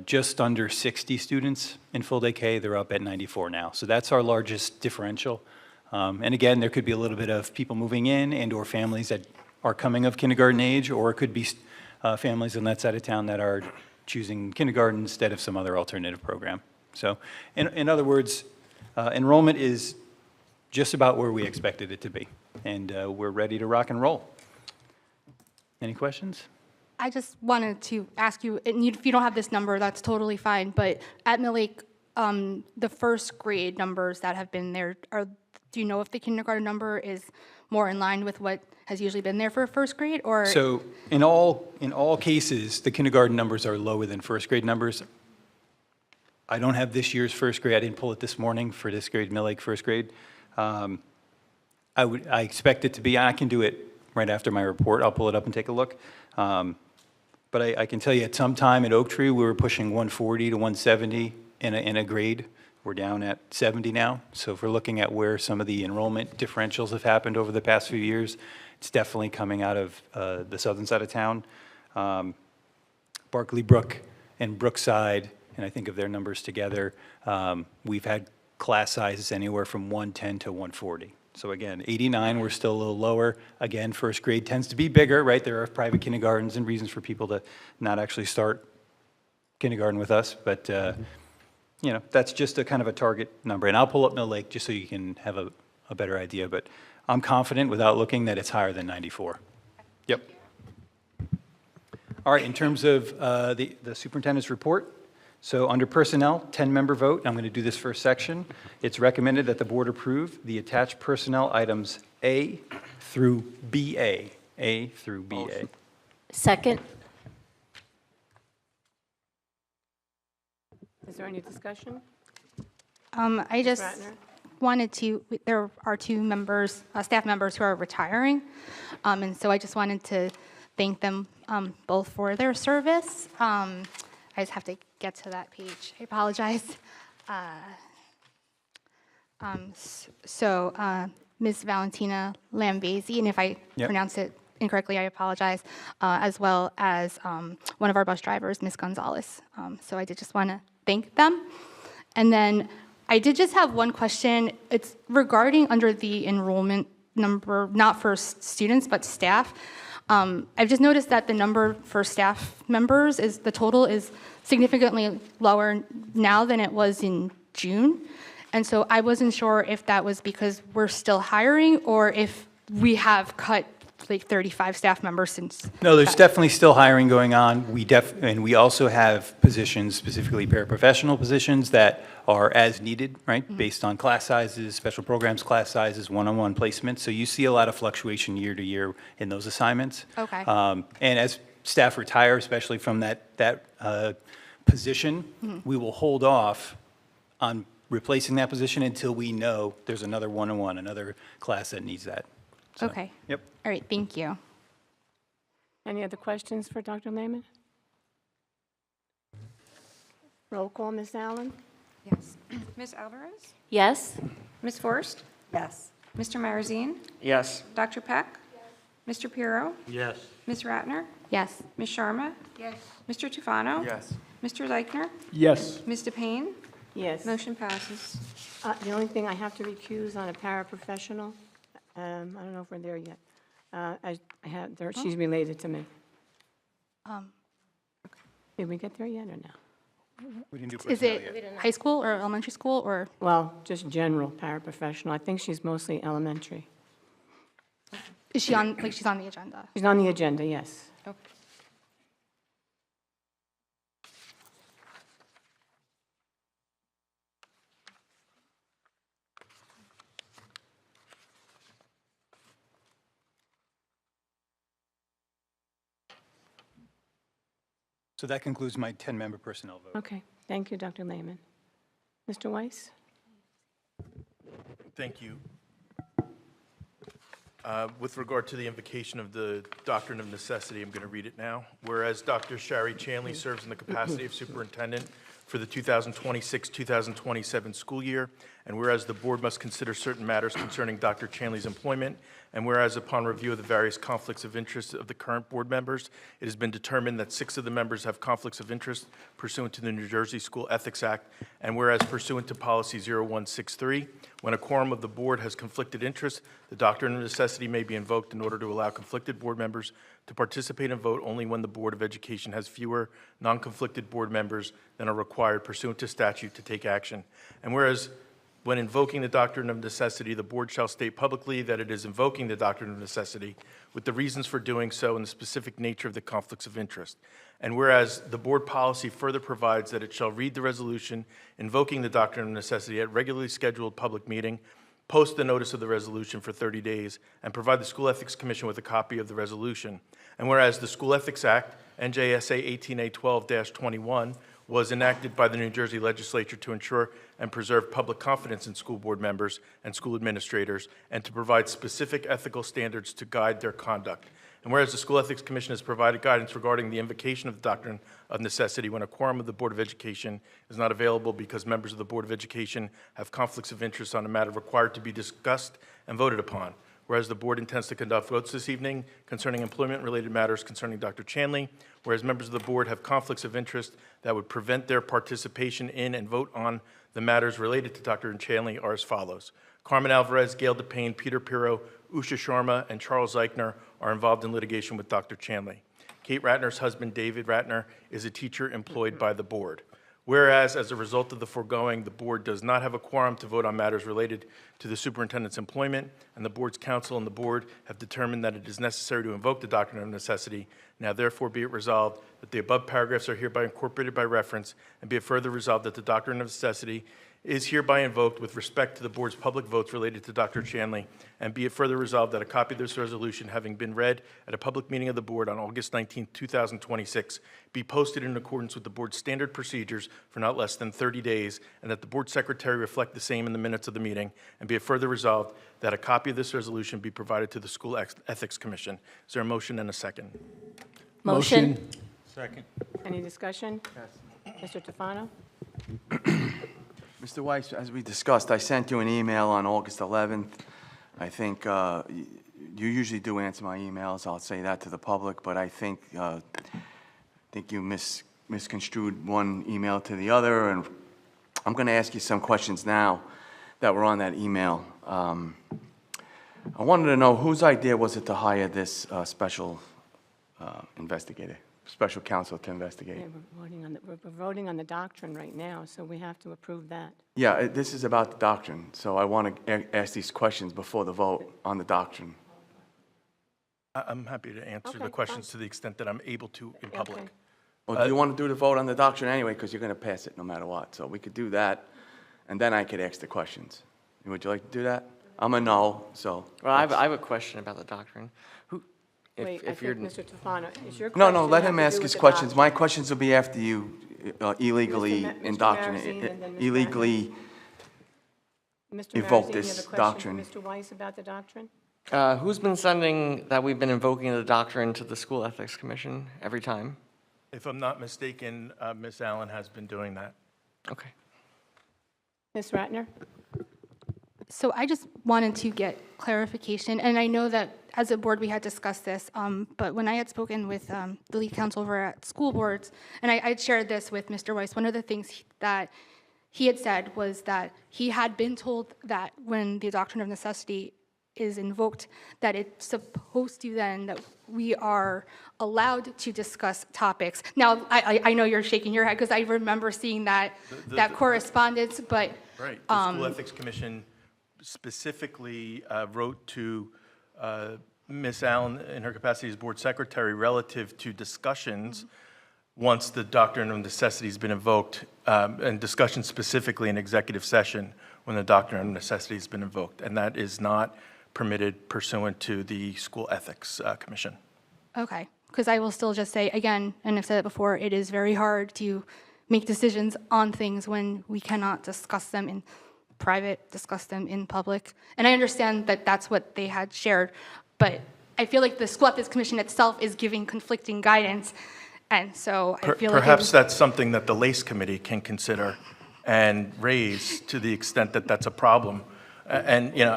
just under 60 students in full-day K. They're up at 94 now. So that's our largest differential. And again, there could be a little bit of people moving in and or families that are coming of kindergarten age, or it could be families on that side of town that are choosing kindergarten instead of some other alternative program. So in other words, enrollment is just about where we expected it to be, and we're ready to rock and roll. Any questions? I just wanted to ask you, and if you don't have this number, that's totally fine, but at Mill Lake, the first grade numbers that have been there, do you know if the kindergarten number is more in line with what has usually been there for first grade, or? So in all cases, the kindergarten numbers are lower than first grade numbers. I don't have this year's first grade. I didn't pull it this morning for this grade, Mill Lake first grade. I expect it to be. I can do it right after my report. I'll pull it up and take a look. But I can tell you, at some time at Oak Tree, we were pushing 140 to 170 in a grade. We're down at 70 now. So if we're looking at where some of the enrollment differentials have happened over the past few years, it's definitely coming out of the southern side of town. Barclay Brook and Brookside, and I think of their numbers together, we've had class sizes anywhere from 110 to 140. So again, 89, we're still a little lower. Again, first grade tends to be bigger, right? There are private kindergartens and reasons for people to not actually start kindergarten with us, but that's just a kind of a target number. And I'll pull up Mill Lake just so you can have a better idea, but I'm confident without looking that it's higher than 94. Yep. All right, in terms of the superintendent's report, so under personnel, 10-member vote. I'm going to do this first section. It's recommended that the board approve the attached personnel items A through BA. A through BA. Second. Is there any discussion? I just Ratner? wanted to, there are 2 members, staff members who are retiring, and so I just wanted to thank them both for their service. I just have to get to that page. I apologize. Ms. Valentina Lambesi, and if I pronounce it incorrectly, I apologize, as well as one of our bus drivers, Ms. Gonzalez. So I did just want to thank them. And then I did just have one question. It's regarding under the enrollment number, not for students, but staff. I've just noticed that the number for staff members the total is significantly lower now than it was in June. And so I wasn't sure if that was because we're still hiring or if we have cut like 35 staff members since. No, there's definitely still hiring going on. And we also have positions, specifically paraprofessional positions, that are as needed, right? Based on class sizes, special programs class sizes, one-on-one placements. So you see a lot of fluctuation year to year in those assignments. Okay. And as staff retire, especially from that position, we will hold off on replacing that position until we know there's another one-on-one, another class that needs that. So, Okay. Yep. All right, thank you. Any other questions for Dr. Lehman? Roll call, Ms. Allen? Yes. Ms. Alvarez? Yes? Ms. Forrest? Yes. Mr. Marazine? Yes. Dr. Peck? Mr. Piero? Yes. Ms. Ratner? Yes. Ms. Sharma? Yes. Mr. Tufano? Yes. Mr. Zeichner? Yes. Ms. DePayne? Yes. Motion passes. The only thing, I have to recuse on a paraprofessional. I don't know if we're there yet. She's related to me. Um, Did we get there yet or no? We didn't do Is personnel yet. it high school or elementary school or? Well, just general paraprofessional. I think she's mostly elementary. Is she on, like, she's on the agenda? She's on the agenda, yes. Okay. So that concludes my 10-member personnel vote. Okay, thank you, Dr. Lehman. Mr. Weiss? Thank you. With regard to the invocation of the doctrine of necessity, I'm going to read it now. Whereas Dr. Shari Chanley serves in the capacity of superintendent for the 2026-2027 school year, and whereas the board must consider certain matters concerning Dr. Chanley's employment, and whereas upon review of the various conflicts of interest of the current board members, it has been determined that 6 of the members have conflicts of interest pursuant to the New Jersey School Ethics Act, and whereas pursuant to policy 0163, when a quorum of the board has conflicted interest, the doctrine of necessity may be invoked in order to allow conflicted board members to participate and vote only when the Board of Education has fewer non-conflicted board members than are required pursuant to statute to take action. And whereas when invoking the doctrine of necessity, the board shall state publicly that it is invoking the doctrine of necessity with the reasons for doing so and the specific nature of the conflicts of interest. And whereas the board policy further provides that it shall read the resolution invoking the doctrine of necessity at regularly scheduled public meeting, post the notice of the resolution for 30 days, and provide the School Ethics Commission with a copy of the resolution. And whereas the School Ethics Act, NJSA 18A12-21, was enacted by the New Jersey Legislature to ensure and preserve public confidence in school board members and school administrators, and to provide specific ethical standards to guide their conduct. And whereas the School Ethics Commission has provided guidance regarding the invocation of the doctrine of necessity when a quorum of the Board of Education is not available because members of the Board of Education have conflicts of interest on a matter required to be discussed and voted upon. Whereas the board intends to conduct votes this evening concerning employment-related matters concerning Dr. Chanley, whereas members of the board have conflicts of interest that would prevent their participation in and vote on the matters related to Dr. Chanley are as follows. Carmen Alvarez, Gail DePayne, Peter Pirro, Usha Sharma, and Charles Zeichner are involved in litigation with Dr. Chanley. Kate Ratner's husband, David Ratner, is a teacher employed by the board. Whereas, as a result of the foregoing, the board does not have a quorum to vote on matters related to the superintendent's employment, and the board's counsel and the board have determined that it is necessary to invoke the doctrine of necessity. Now therefore be it resolved that the above paragraphs are hereby incorporated by reference, and be it further resolved that the doctrine of necessity is hereby invoked with respect to the board's public votes related to Dr. Chanley, and be it further resolved that a copy of this resolution, having been read at a public meeting of the board on August 19, 2026, be posted in accordance with the board's standard procedures for not less than 30 days, and that the board secretary reflect the same in the minutes of the meeting, and be it further resolved that a copy of this resolution be provided to the School Ethics Commission. Is there a motion and a second? Motion. Second. Any discussion? Yes. Mr. Tufano? Mr. Weiss, as we discussed, I sent you an email on August 11th. I think you usually do answer my emails. I'll say that to the public, but I think you misconstrued one email to the other, and I'm going to ask you some questions now that were on that email. I wanted to know whose idea was it to hire this special investigator, special counsel to investigate? Yeah, we're voting on the doctrine right now, so we have to approve that. Yeah, this is about the doctrine, so I want to ask these questions before the vote on the doctrine. I'm happy to answer the Okay, questions fine. to the extent that I'm able to in public. Okay. Well, do you want to do the vote on the doctrine anyway, because you're going to pass it no matter what? So we could do that, and then I could ask the questions. Would you like to do that? I'm a no, so. Well, I have a question about the doctrine. Wait, I think, Mr. Tufano, is your question? No, let have him to ask do his with the questions. doctrine? My questions will be after you illegally Mr. indoctrinate, Marazine and then Ms. illegally Mr. evoke Marazine, this you have a question doctrine. for Mr. Weiss about the doctrine? Who's been sending that we've been invoking the doctrine to the School Ethics Commission every time? If I'm not mistaken, Ms. Allen has been doing that. Okay. Ms. Ratner? So I just wanted to get clarification, and I know that as a board we had discussed this, but when I had spoken with the lead counsel over at school boards, and I had shared this with Mr. Weiss, one of the things that he had said was that he had been told that when the doctrine of necessity is invoked, that it's supposed to then, that we are allowed to discuss topics. Now, I know you're shaking your head because I remember seeing that, that correspondence, but. Right. The School Ethics Commission specifically wrote to Ms. Allen in her capacity as board secretary relative to discussions once the doctrine of necessity has been invoked, and discussions specifically in executive session when the doctrine of necessity has been invoked. And that is not permitted pursuant to the School Ethics Commission. Okay, because I will still just say, again, and I've said it before, it is very hard to make decisions on things when we cannot discuss them in private, discuss them in public. And I understand that that's what they had shared, but I feel like the School Ethics Commission itself is giving conflicting guidance, and so I feel like perhaps that's something that the LACE committee can consider and raise to the extent that that's a problem. And, you know,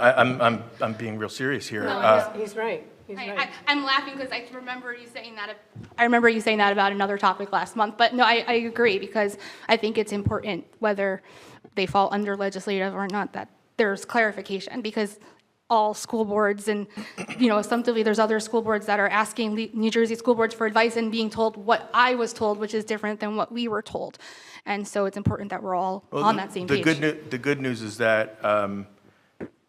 I'm being real serious here. No, he's right. He's right. I'm laughing because I remember you saying that. I remember you saying that about another topic last month. But no, I agree, because I think it's important whether they fall under legislative or not that there's clarification, because all school boards and, you know, assumptively there's other school boards that are asking New Jersey school boards for advice and being told what I was told, which is different than what we were told. And so it's important that we're all on that same page. The good news is that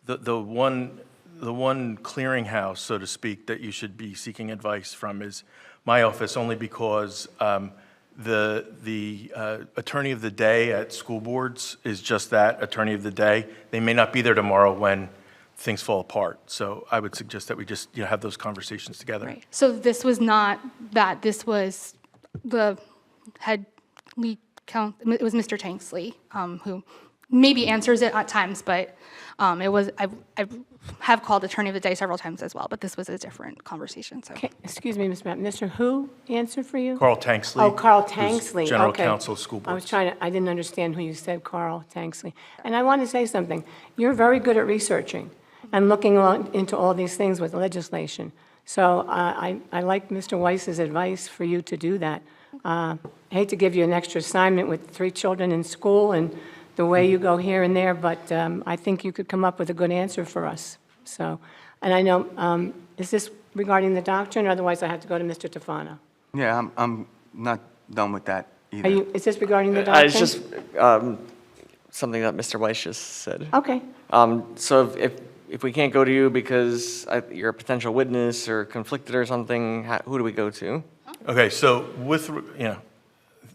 the one clearinghouse, so to speak, that you should be seeking advice from is my office, only because the attorney of the day at school boards is just that, attorney of the day. They may not be there tomorrow when things fall apart. So I would suggest that we just, you know, have those conversations together. Right. So this was not that. This was the head lead count. It was Mr. Tanksley, who maybe answers it at times, but it was. I have called attorney of the day several times as well, but this was a different conversation. So. Okay, excuse me, Ms. Matt. Mr. Who answered for you? Carl Tanksley. Oh, Carl who's Tanksley. General Okay. Counsel of School I was Boards. I didn't understand who you said, Carl Tanksley. And I want to say something. You're very good at researching and looking into all these things with legislation. So I like Mr. Weiss's advice for you to do that. I hate to give you an extra assignment with 3 children in school and the way you go here and there, but I think you could come up with a good answer for us. So, and I know, is this regarding the doctrine? Otherwise, I have to go to Mr. Tufano. Yeah, I'm not done with that either. Is this regarding the doctrine? It's just something that Mr. Weiss just said. Okay. So if we can't go to you because you're a potential witness or conflicted or something, who do we go to? Okay, so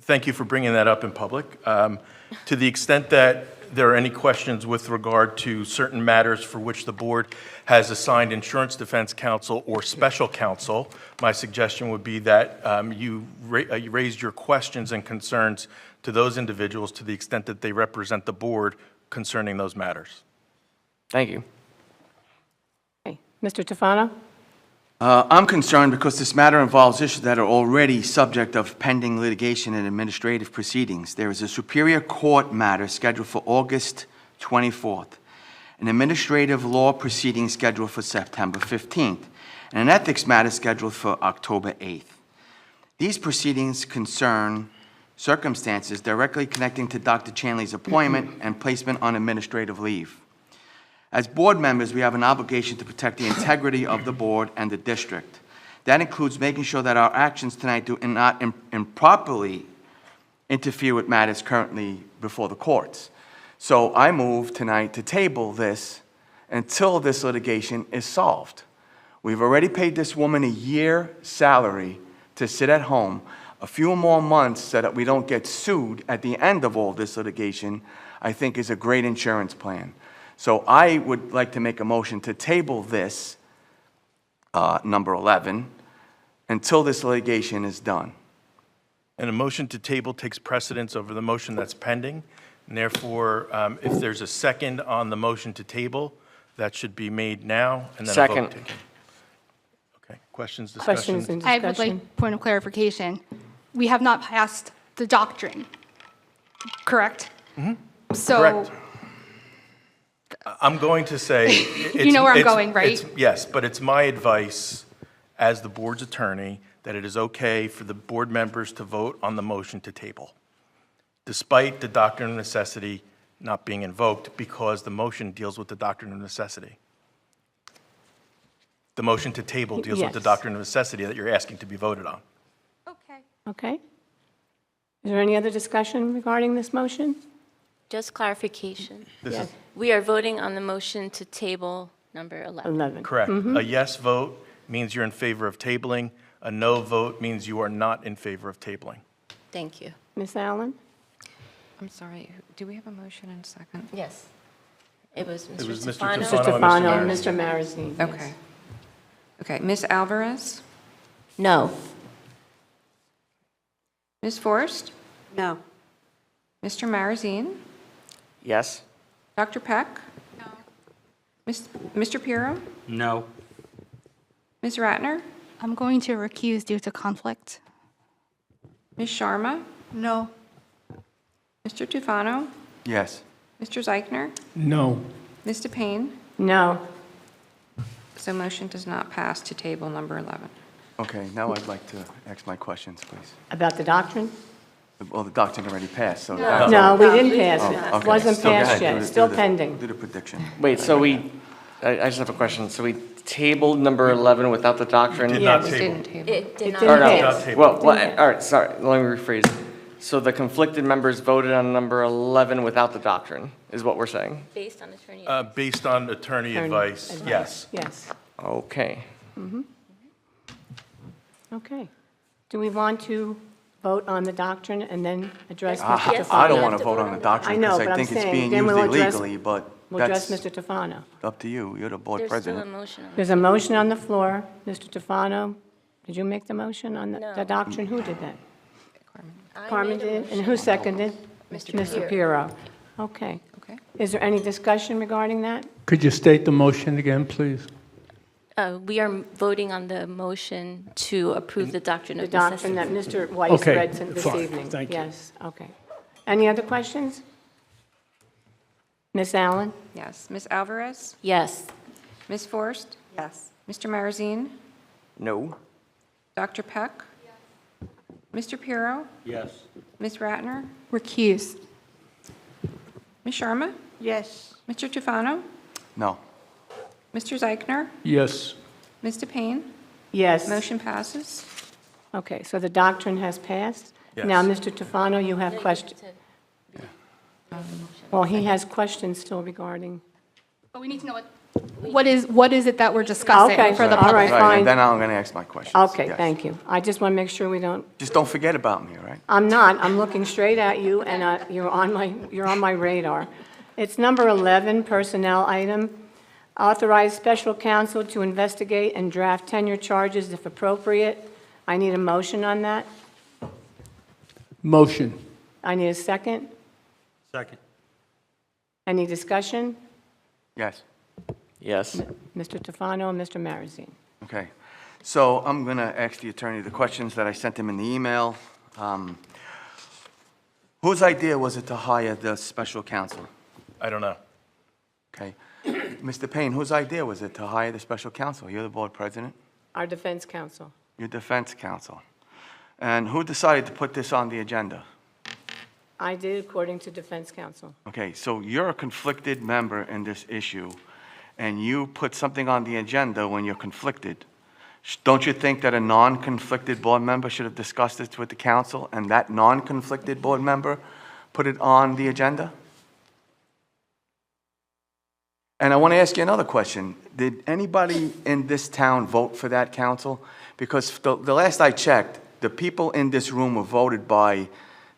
thank you for bringing that up in public. To the extent that there are any questions with regard to certain matters for which the board has assigned insurance defense counsel or special counsel, my suggestion would be that you raise your questions and concerns to those individuals to the extent that they represent the board concerning those matters. Thank you. Okay. Mr. Tufano? I'm concerned because this matter involves issues that are already subject of pending litigation and administrative proceedings. There is a Superior Court matter scheduled for August 24th, an administrative law proceeding scheduled for September 15th, and an ethics matter scheduled for October 8th. These proceedings concern circumstances directly connecting to Dr. Chanley's appointment and placement on administrative leave. As board members, we have an obligation to protect the integrity of the board and the district. That includes making sure that our actions tonight do not improperly interfere with matters currently before the courts. So I move tonight to table this until this litigation is solved. We've already paid this woman a year's salary to sit at home. A few more months so that we don't get sued at the end of all this litigation, I think is a great insurance plan. So I would like to make a motion to table this, number 11, until this litigation is done. And a motion to table takes precedence over the motion that's pending. And therefore, if there's a second on the motion to table, that should be made now and then a Second. vote taken. Okay, questions, discussion? Questions and I discussion? would like point of clarification. We have not passed the doctrine, correct? Mm-hmm. So Correct. I'm going to say. You know where I'm going, right? Yes, but it's my advice as the board's attorney that it is okay for the board members to vote on the motion to table, despite the doctrine of necessity not being invoked, because the motion deals with the doctrine of necessity. The motion to table deals with the Yes. doctrine of necessity that you're asking to be voted on. Okay. Okay. Is there any other discussion regarding this motion? Just clarification. This is We are voting on the motion to table number 11. 11. correct. A yes vote means you're in favor of tabling. A no vote means you are not in favor of tabling. Thank you. Ms. Allen? I'm sorry, do we have a motion in a second? Yes. It was It was Mr. Mr. Stefano. Mr. Stefano Stefano and and Mr. Mr. Marazine. yes. Okay. Okay, Ms. Alvarez? No. Ms. Forrest? No. Mr. Marazine? Yes? Dr. Peck? No. Mr. Pirro? No. Ms. Ratner? I'm going to recuse due to conflict. Ms. Sharma? No. Mr. Tufano? Yes. Mr. Zeichner? No. Ms. DePayne? No. So motion does not pass to table number 11. Okay, now I'd like to ask my questions, please. About the doctrine? Well, the doctrine already passed, so. No, we didn't pass Oh, it. okay. Wasn't Still go passed ahead, yet, do the- still do the- pending. Do the prediction. Wait, so I just have a question. So we tabled number 11 without the doctrine? Did Yeah, not it table. Didn't table. It did It not. didn't Or no. pass. Not table. Well, all right, sorry, let me rephrase. So the conflicted members voted on number 11 without the doctrine, is what we're saying? Based on attorney. Based on attorney Attorney advice, yes. Yes, Okay. okay. Do we want to vote on the doctrine and then address Mr. I Tufano? don't want to vote on the I doctrine know, because but I I'm think it's saying, being then used we'll address- illegally, but We'll address that's Mr. Tufano. up to you. You're the board There's still a president. motion on it. There's a motion on the floor. Mr. Tufano, did you make the motion on the No. doctrine? Who did that? I Carmen made a did, motion. and who seconded? Mr. Pirro. Okay. Okay. Is there any discussion regarding that? Could you state the motion again, please? We are voting on the motion to approve the doctrine The of doctrine necessity. that Mr. Weiss Okay, read this fine, evening? thank you. Yes, okay. Any other questions? Ms. Allen? Yes. Ms. Alvarez? Yes. Ms. Forrest? Yes. Mr. Marazine? No? Dr. Peck? Mr. Pirro? Yes. Ms. Ratner? Recuse. Ms. Sharma? Yes. Mr. Tufano? No. Mr. Zeichner? Yes. Ms. DePayne? Yes. Motion passes. Okay, so the doctrine has passed? Yes. Now, Mr. Tufano, you have questions. Well, he has questions still regarding. But we need to know what is it that we're discussing Okay, for the all public? right. Right, fine. and then I'm going to ask my questions. Okay, Yes. thank you. I just want to make sure we don't, Just don't forget about me, all right? I'm not, I'm looking straight at you, and you're on my radar. It's number 11, personnel item. Authorize special counsel to investigate and draft tenure charges if appropriate. I need a motion on that. Motion. I need a second. Second. Any discussion? Yes. Yes? Mr. Tufano and Mr. Marazine. Okay. So I'm going to ask the attorney the questions that I sent him in the email. Whose idea was it to hire the special counsel? I don't know. Okay. Mr. Payne, whose idea was it to hire the special counsel? You're the board president. Our defense counsel. Your defense counsel. And who decided to put this on the agenda? I did according to defense counsel. Okay, so you're a conflicted member in this issue, and you put something on the agenda when you're conflicted. Don't you think that a non-conflicted board member should have discussed this with the council, and that non-conflicted board member put it on the agenda? And I want to ask you another question. Did anybody in this town vote for that council? Because the last I checked, the people in this room were voted by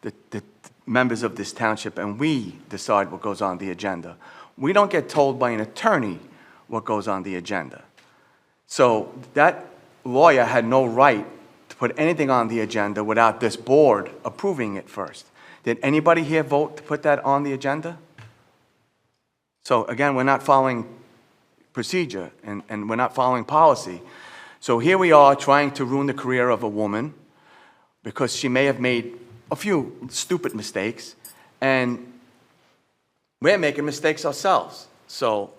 the members of this township, and we decide what goes on the agenda. We don't get told by an attorney what goes on the agenda. So that lawyer had no right to put anything on the agenda without this board approving it first. Did anybody here vote to put that on the agenda? So again, we're not following procedure and we're not following policy. So here we are trying to ruin the career of a woman because she may have made a few stupid mistakes, and we're making mistakes ourselves. So,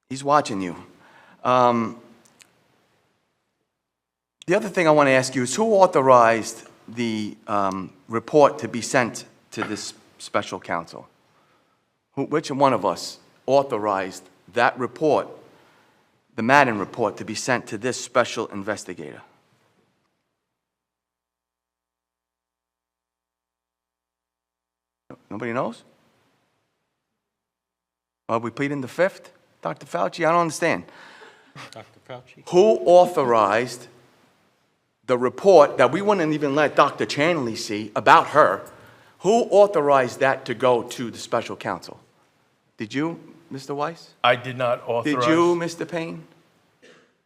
he's watching you. The other thing I want to ask you is who authorized the report to be sent to this special counsel? Which one of us authorized that report, the Madden report, to be sent to this special investigator? Nobody knows? Are we pleading the fifth, Dr. Fauci? I don't understand. Dr. Fauci? Who authorized the report that we wouldn't even let Dr. Chanley see about her? Who authorized that to go to the special counsel? Did you, Mr. Weiss? I did not authorize. Did you, Mr. Payne?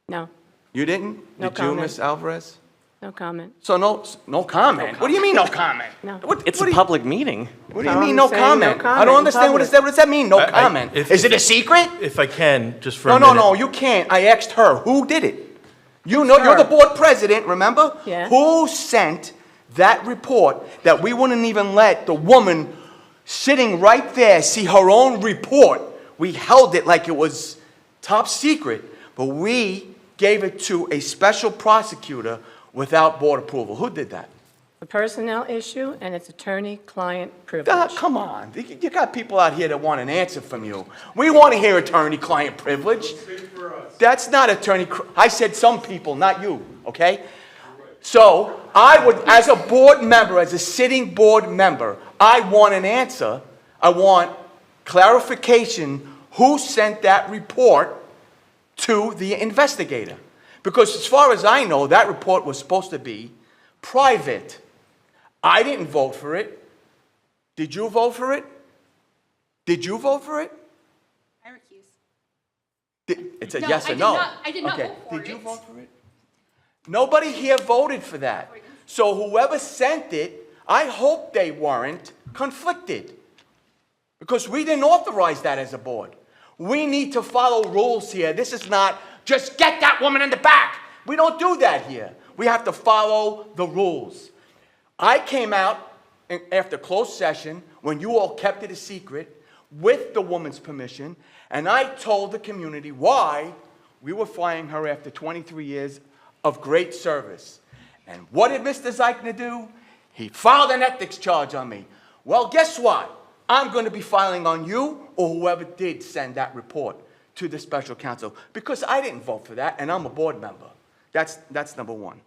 No, You didn't? No Did you, comment. Ms. Alvarez? no comment. So no comment? What do you mean, no comment? No. It's a public meeting. What do you No, mean, I'm no saying no comment? I comment don't in understand. What does that mean, no comment? Is it a secret? If I can, just for No, a no, minute. no, you can't. I asked her. Who did it? You know, you're the board president, remember? Yeah. Who sent that report that we wouldn't even let the woman sitting right there see her own report? We held it like it was top secret, but we gave it to a special prosecutor without board approval. Who did that? A personnel issue, and it's attorney-client privilege. Come on. You got people out here that want an answer from you. We want to hear attorney-client privilege. That's not attorney. I said some people, not you, okay? So I would, as a board member, as a sitting board member, I want an answer. I want clarification. Who sent that report to the investigator? Because as far as I know, that report was supposed to be private. I didn't vote for it. Did you vote for it? Did you vote for it? I recuse. It's a No, yes I or did no. not- I did not Okay. vote for Did you it. vote for it? Nobody here voted for that. So whoever sent it, I hope they weren't conflicted. Because we didn't authorize that as a board. We need to follow rules here. This is not just get that woman in the back. We don't do that here. We have to follow the rules. I came out after closed session when you all kept it a secret with the woman's permission, and I told the community why we were firing her after 23 years of great service. And what did Mr. Zeichner do? He filed an ethics charge on me. Well, guess what? I'm going to be filing on you or whoever did send that report to the special counsel because I didn't vote for that, and I'm a board member. That's number one.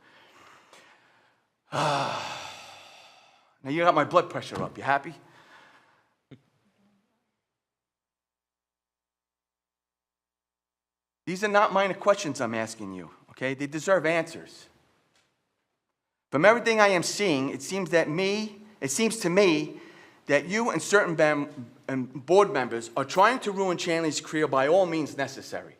Now you got my blood pressure up. You happy? These are not minor questions I'm asking you, okay? They deserve answers. From everything I am seeing, it seems to me that you and certain board members are trying to ruin Chanley's career by all means necessary.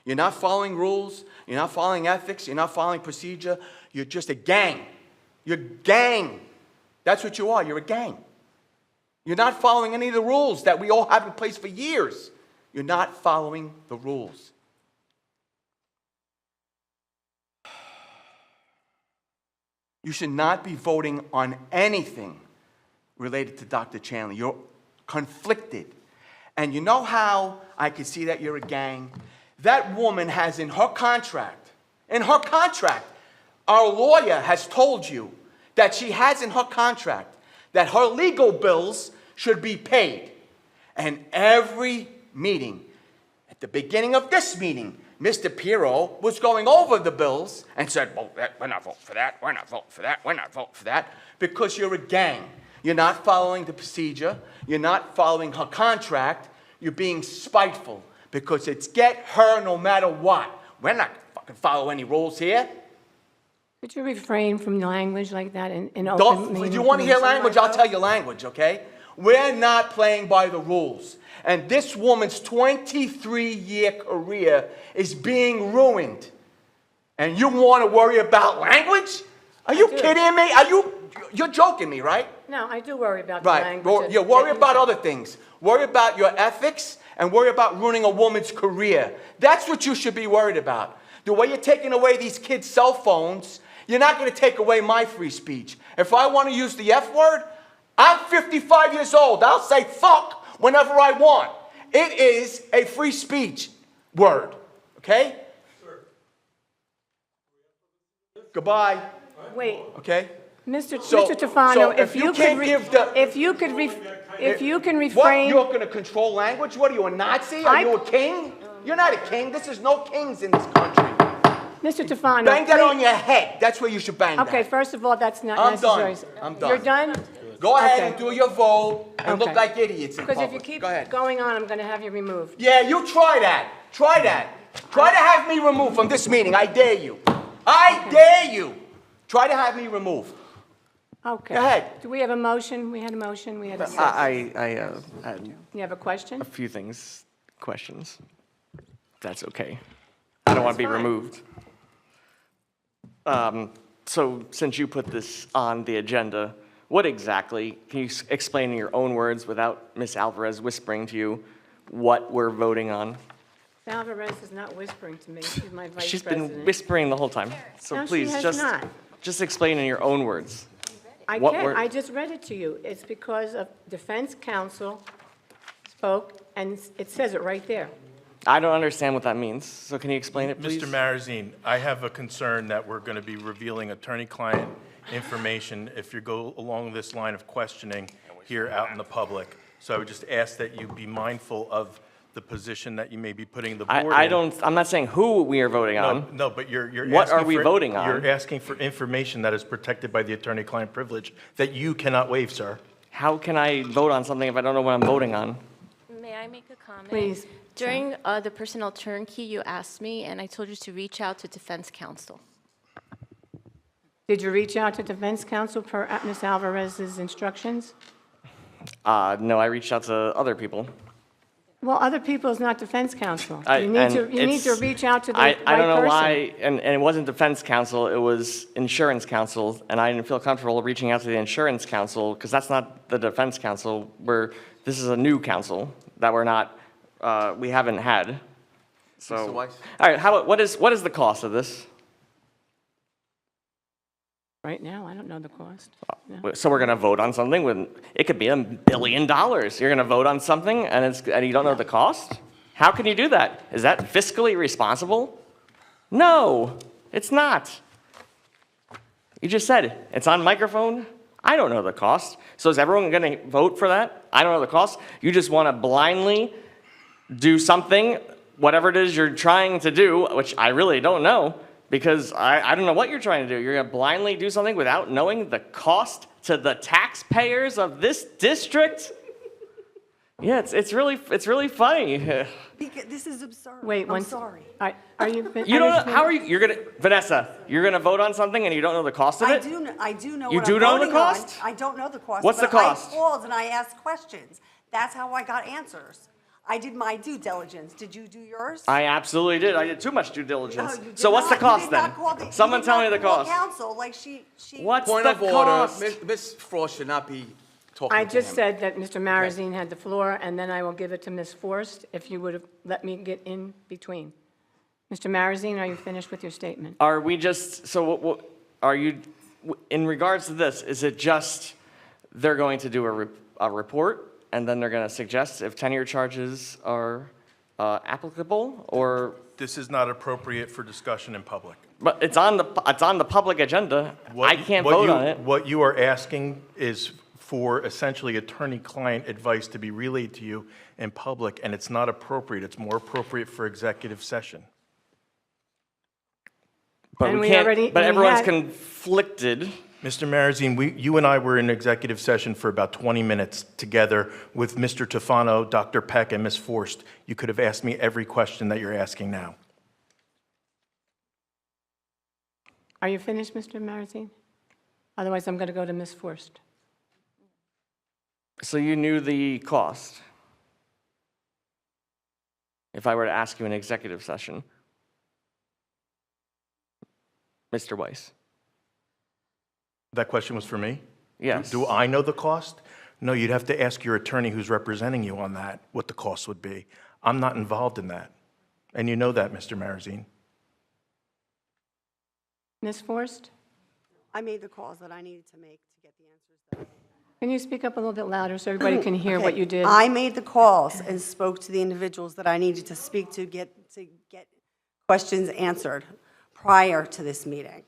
You're not following rules, you're not following ethics, you're not following procedure, you're just a gang. You're a gang. That's what you are, you're a gang. You're not following any of the rules that we all have in place for years. You're not following the rules. You should not be voting on anything related to Dr. Chanley. You're conflicted. And you know how I can see that you're a gang? That woman has in her contract, our lawyer has told you that she has in her contract that her legal bills should be paid. And every meeting, at the beginning of this meeting, Mr. Pirro was going over the bills and said, well, we're not voting for that, we're not voting for that, we're not voting for that, because you're a gang. You're not following the procedure, you're not following her contract, you're being spiteful, because it's get her no matter what. We're not fucking follow any rules here. Could you refrain from language like that in open meeting? If you want to hear language, I'll tell you language, okay? We're not playing by the rules. And this woman's 23-year career is being ruined. And you want to worry about language? Are you kidding me? You're joking me, right? No, I do worry about the Right. language. You worry about other things. Worry about your ethics and worry about ruining a woman's career. That's what you should be worried about. The way you're taking away these kids' cell phones, you're not going to take away my free speech. If I want to use the F word, I'm 55 years old. I'll say fuck whenever I want. It is a free speech word, okay? Goodbye, Wait, okay? Mr. So- Tufano, so if you could, can't give the- if you can What, refrain. you're gonna control language? What, are you a Nazi? Are you a king? You're not a king. This is no kings in this country. Mr. Tufano. Bang that please- on your head. That's where you should bang that. Okay, first of all, that's not I'm necessary. done. I'm done. You're done? Go ahead Okay. and do your vote and look Okay. like idiots in Because public. if you keep Go ahead. going on, I'm going to have you removed. Yeah, you try that. Try that. Try to have me removed from this meeting. I dare you. I dare you. Try to have me removed. Okay. Go ahead. Do we have a motion? We had a motion, we had a second. I had You have a question? a few questions. If that's okay. I don't want to be That's fine. removed. So since you put this on the agenda, what exactly, can you explain in your own words without Ms. Alvarez whispering to you what we're voting on? Alvarez is not whispering to me. She's my vice She's president. been whispering the whole time. So No, she please, has just, not. just explain in your own words. I what can't, were- I just read it to you. It's because of defense counsel spoke, and it says it right there. I don't understand what that means. So can you explain it, please? Mr. Marazine, I have a concern that we're going to be revealing attorney-client information if you go along this line of questioning here out in the public. So I would just ask that you be mindful of the position that you may be putting the board in. I'm not saying who we are voting No, on. no, but you're What asking are we for- voting on? You're asking for information that is protected by the attorney-client privilege that you cannot waive, sir. How can I vote on something if I don't know what I'm voting on? May I make a comment? Please. During the personnel turnkey, you asked me, and I told you to reach out to defense counsel. Did you reach out to defense counsel per Ms. Alvarez's instructions? No, I reached out to other people. Well, other people is not defense counsel. I- You need and to it's- reach out to the right person. I don't know why, and it wasn't defense counsel, it was insurance counsel, and I didn't feel comfortable reaching out to the insurance counsel, because that's not the defense counsel, this is a new counsel that we haven't had. So, Mr. Weiss? all right, what is the cost of this? Right now, I don't know the cost. No. So we're gonna vote on something when, it could be $1 billion. You're gonna vote on something and you don't know the cost? How can you do that? Is that fiscally responsible? No, it's not. You just said it. It's on microphone. I don't know the cost. So is everyone gonna vote for that? I don't know the cost. You just wanna blindly do something, whatever it is you're trying to do, which I really don't know, because I don't know what you're trying to do. You're gonna blindly do something without knowing the cost to the taxpayers of this district? Yeah, it's really funny. This is absurd. Wait, I'm one. sorry. Are you? You don't know, how are you're gonna, Vanessa, you're gonna vote on something and you don't know the cost of I it? do know You what do I'm know the voting on. cost? I don't know the cost. What's the but cost? I called and I asked questions. That's how I got answers. I did my due diligence. Did you do yours? I absolutely did. I did too much due diligence. No, you did So what's the not. You cost did then? not call the- you Someone did tell not me the call cost. counsel like she. What's Point the of order. cost? Ms. Frost should not be talking I to just him. said that Mr. Marazine had the floor, and then I will give it to Ms. Forst, if you would have let me get in between. Mr. Marazine, are you finished with your statement? Are we just, so what are you, in regards to this, is it just they're going to do a report and then they're going to suggest if tenure charges are applicable, or? This is not appropriate for discussion in public. But it's on the public agenda. I can't What vote you- on it. What you are asking is for essentially attorney-client advice to be relayed to you in public, and it's not appropriate. It's more appropriate for executive session. But And we we can't, already- but we everyone's had- conflicted. Mr. Marazine, you and I were in executive session for about 20 minutes together with Mr. Tufano, Dr. Peck, and Ms. Forst. You could have asked me every question that you're asking now. Are you finished, Mr. Marazine? Otherwise, I'm going to go to Ms. Forst. So you knew the cost? If I were to ask you in executive session? Mr. Weiss? That question was for me? Yes. Do I know the cost? No, you'd have to ask your attorney who's representing you on that, what the cost would be. I'm not involved in that. And you know that, Mr. Marazine. Ms. Forst? I made the calls that I needed to make to get the answers that I Can you speak up a little bit louder so everybody can hear what Okay, you did? I made the calls and spoke to the individuals that I needed to speak to get questions answered prior to this meeting.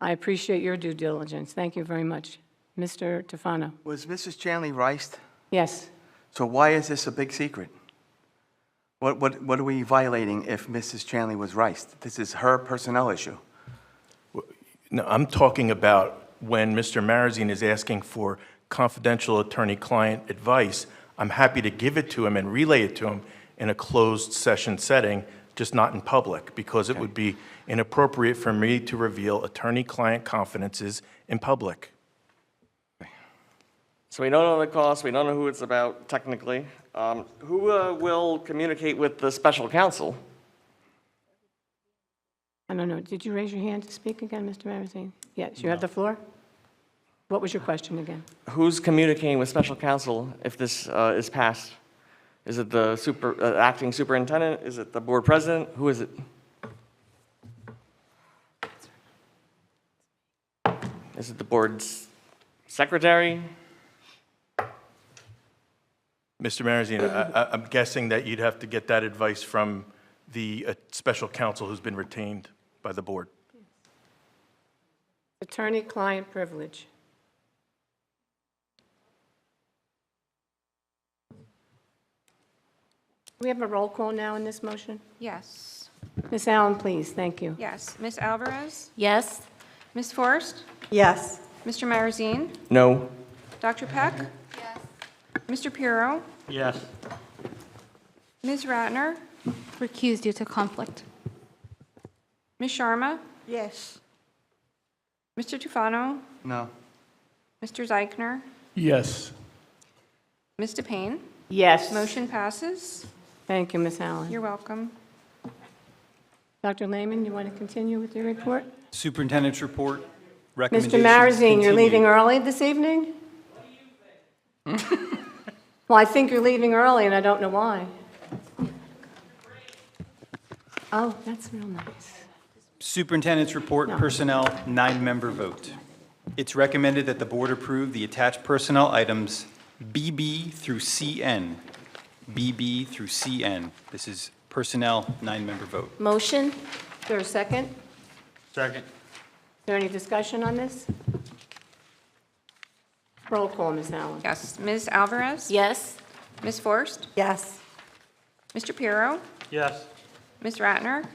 I appreciate your due diligence. Thank you very much. Mr. Tufano? Was Mrs. Chanley riced? Yes. So why is this a big secret? What are we violating if Mrs. Chanley was riced? This is her personnel issue. No, I'm talking about when Mr. Marazine is asking for confidential attorney-client advice. I'm happy to give it to him and relay it to him in a closed session setting, just not in public, because it would be inappropriate for me to reveal attorney-client confidences in public. So we don't know the cost, we don't know who it's about technically. Who will communicate with the special counsel? I don't know. Did you raise your hand to speak again, Mr. Marazine? Yes, you have the floor? What was your question again? Who's communicating with special counsel if this is passed? Is it the acting superintendent? Is it the board president? Who is it? Is it the board's secretary? Mr. Marazine, I'm guessing that you'd have to get that advice from the special counsel who's been retained by the board. Attorney-client privilege. Do we have a roll call now in this motion? Yes. Ms. Allen, please. Thank you. Yes. Ms. Alvarez? Yes? Ms. Forrest? Yes. Mr. Marazine? No. Dr. Peck? Yes. Mr. Pirro? Yes. Ms. Ratner? Recused due to conflict. Ms. Sharma? Yes. Mr. Tufano? No. Mr. Zeichner? Yes. Ms. DePayne? Yes. Motion passes. Thank you, Ms. Allen. You're welcome. Dr. Lehman, you want to continue with your report? Superintendent's report, Mr. recommendations. Marazine, you're continue. leaving early this evening? Well, I think you're leaving early, and I don't know why. Oh, that's real nice. Superintendent's report, No. personnel, 9-member vote. It's recommended that the board approve the attached personnel items BB through CN. BB through CN. This is personnel, 9-member vote. Motion? Is there a second? Second. Is there any discussion on this? Roll call, Ms. Allen. Yes. Ms. Alvarez? Yes? Ms. Forrest? Yes. Mr. Pirro? Yes. Ms. Ratner?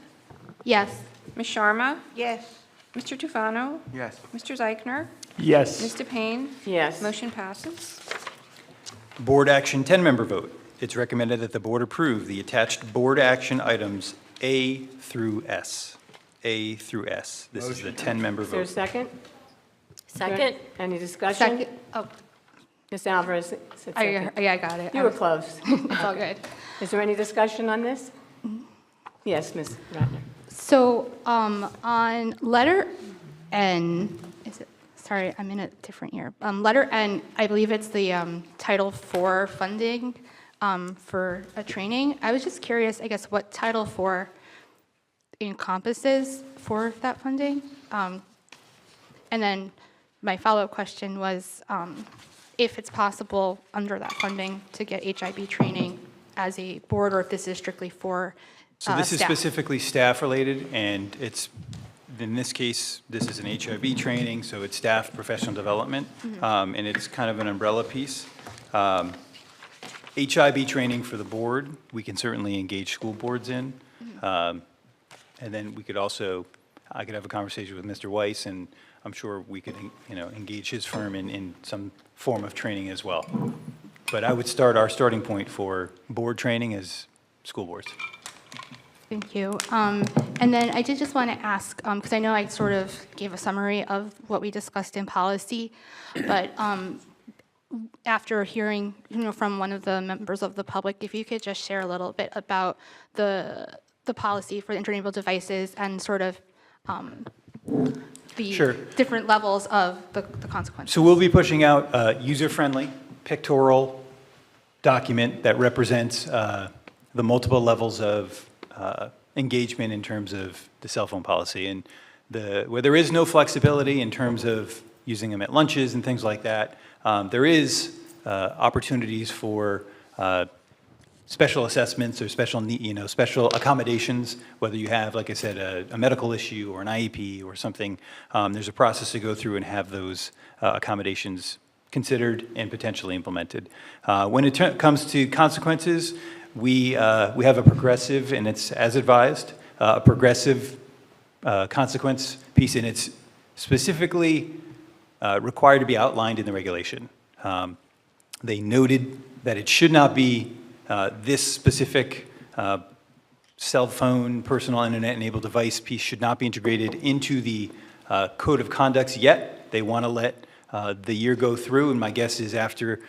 Yes. Ms. Sharma? Yes. Mr. Tufano? Yes. Mr. Zeichner? Yes. Ms. DePayne? Yes. Motion passes. Board action, 10-member vote. It's recommended that the board approve the attached board action items A through S. A through S. This is the 10-member Is there a vote. second? Second? Any discussion? Second. Oh, Ms. Alvarez said second. I got it. You were close. It's all good. Is there any discussion on this? Yes, Ms. Ratner. So on letter N, is it? Sorry, I'm in a different year. Letter N, I believe it's the Title IV funding for a training. I was just curious, I guess, what Title IV encompasses for that funding. And then my follow-up question was if it's possible under that funding to get HIB training as a board, or if this is strictly for So this is staff. specifically staff-related, and it's, in this case, this is an HIB training, so it's staff professional development, and it's kind of an umbrella piece. HIB training for the board, we can certainly engage school boards in. And then we could also, I could have a conversation with Mr. Weiss, and I'm sure we could, engage his firm in some form of training as well. But I would start, our starting point for board training is school boards. Thank you. And then I did just want to ask, because I know I sort of gave a summary of what we discussed in policy, but after hearing, from one of the members of the public, if you could just share a little bit about the policy for the internet-enabled devices and sort of the Sure. different levels of the consequences. So we'll be pushing out a user-friendly pictorial document that represents the multiple levels of engagement in terms of the cell phone policy. And where there is no flexibility in terms of using them at lunches and things like that. There is opportunities for special assessments or special special accommodations, whether you have, like I said, a medical issue or an IEP or something. There's a process to go through and have those accommodations considered and potentially implemented. When it comes to consequences, we have a progressive, and it's as advised, a progressive consequence piece, and it's specifically required to be outlined in the regulation. They noted that it should not be this specific cell phone, personal internet-enabled device piece should not be integrated into the code of conducts yet. They want to let the year go through, and my guess is after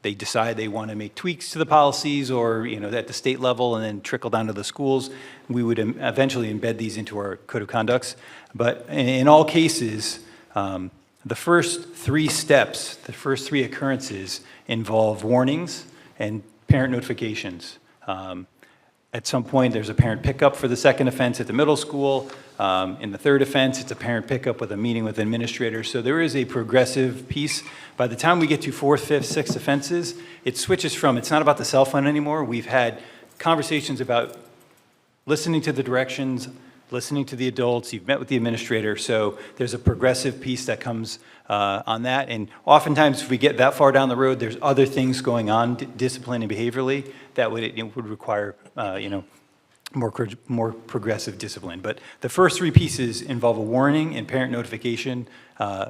they decide they want to make tweaks to the policies or, at the state level and then trickle down to the schools, we would eventually embed these into our code of conducts. But in all cases, the first 3 steps, the first 3 occurrences involve warnings and parent notifications. At some point, there's a parent pickup for the second offense at the middle school. In the third offense, it's a parent pickup with a meeting with administrators. So there is a progressive piece. By the time we get to 4th, 5th, 6th offenses, it switches from, it's not about the cell phone anymore. We've had conversations about listening to the directions, listening to the adults, you've met with the administrator, so there's a progressive piece that comes on that. And oftentimes, if we get that far down the road, there's other things going on, discipline and behaviorally, that would require, more progressive discipline. But the first 3 pieces involve a warning and parent notification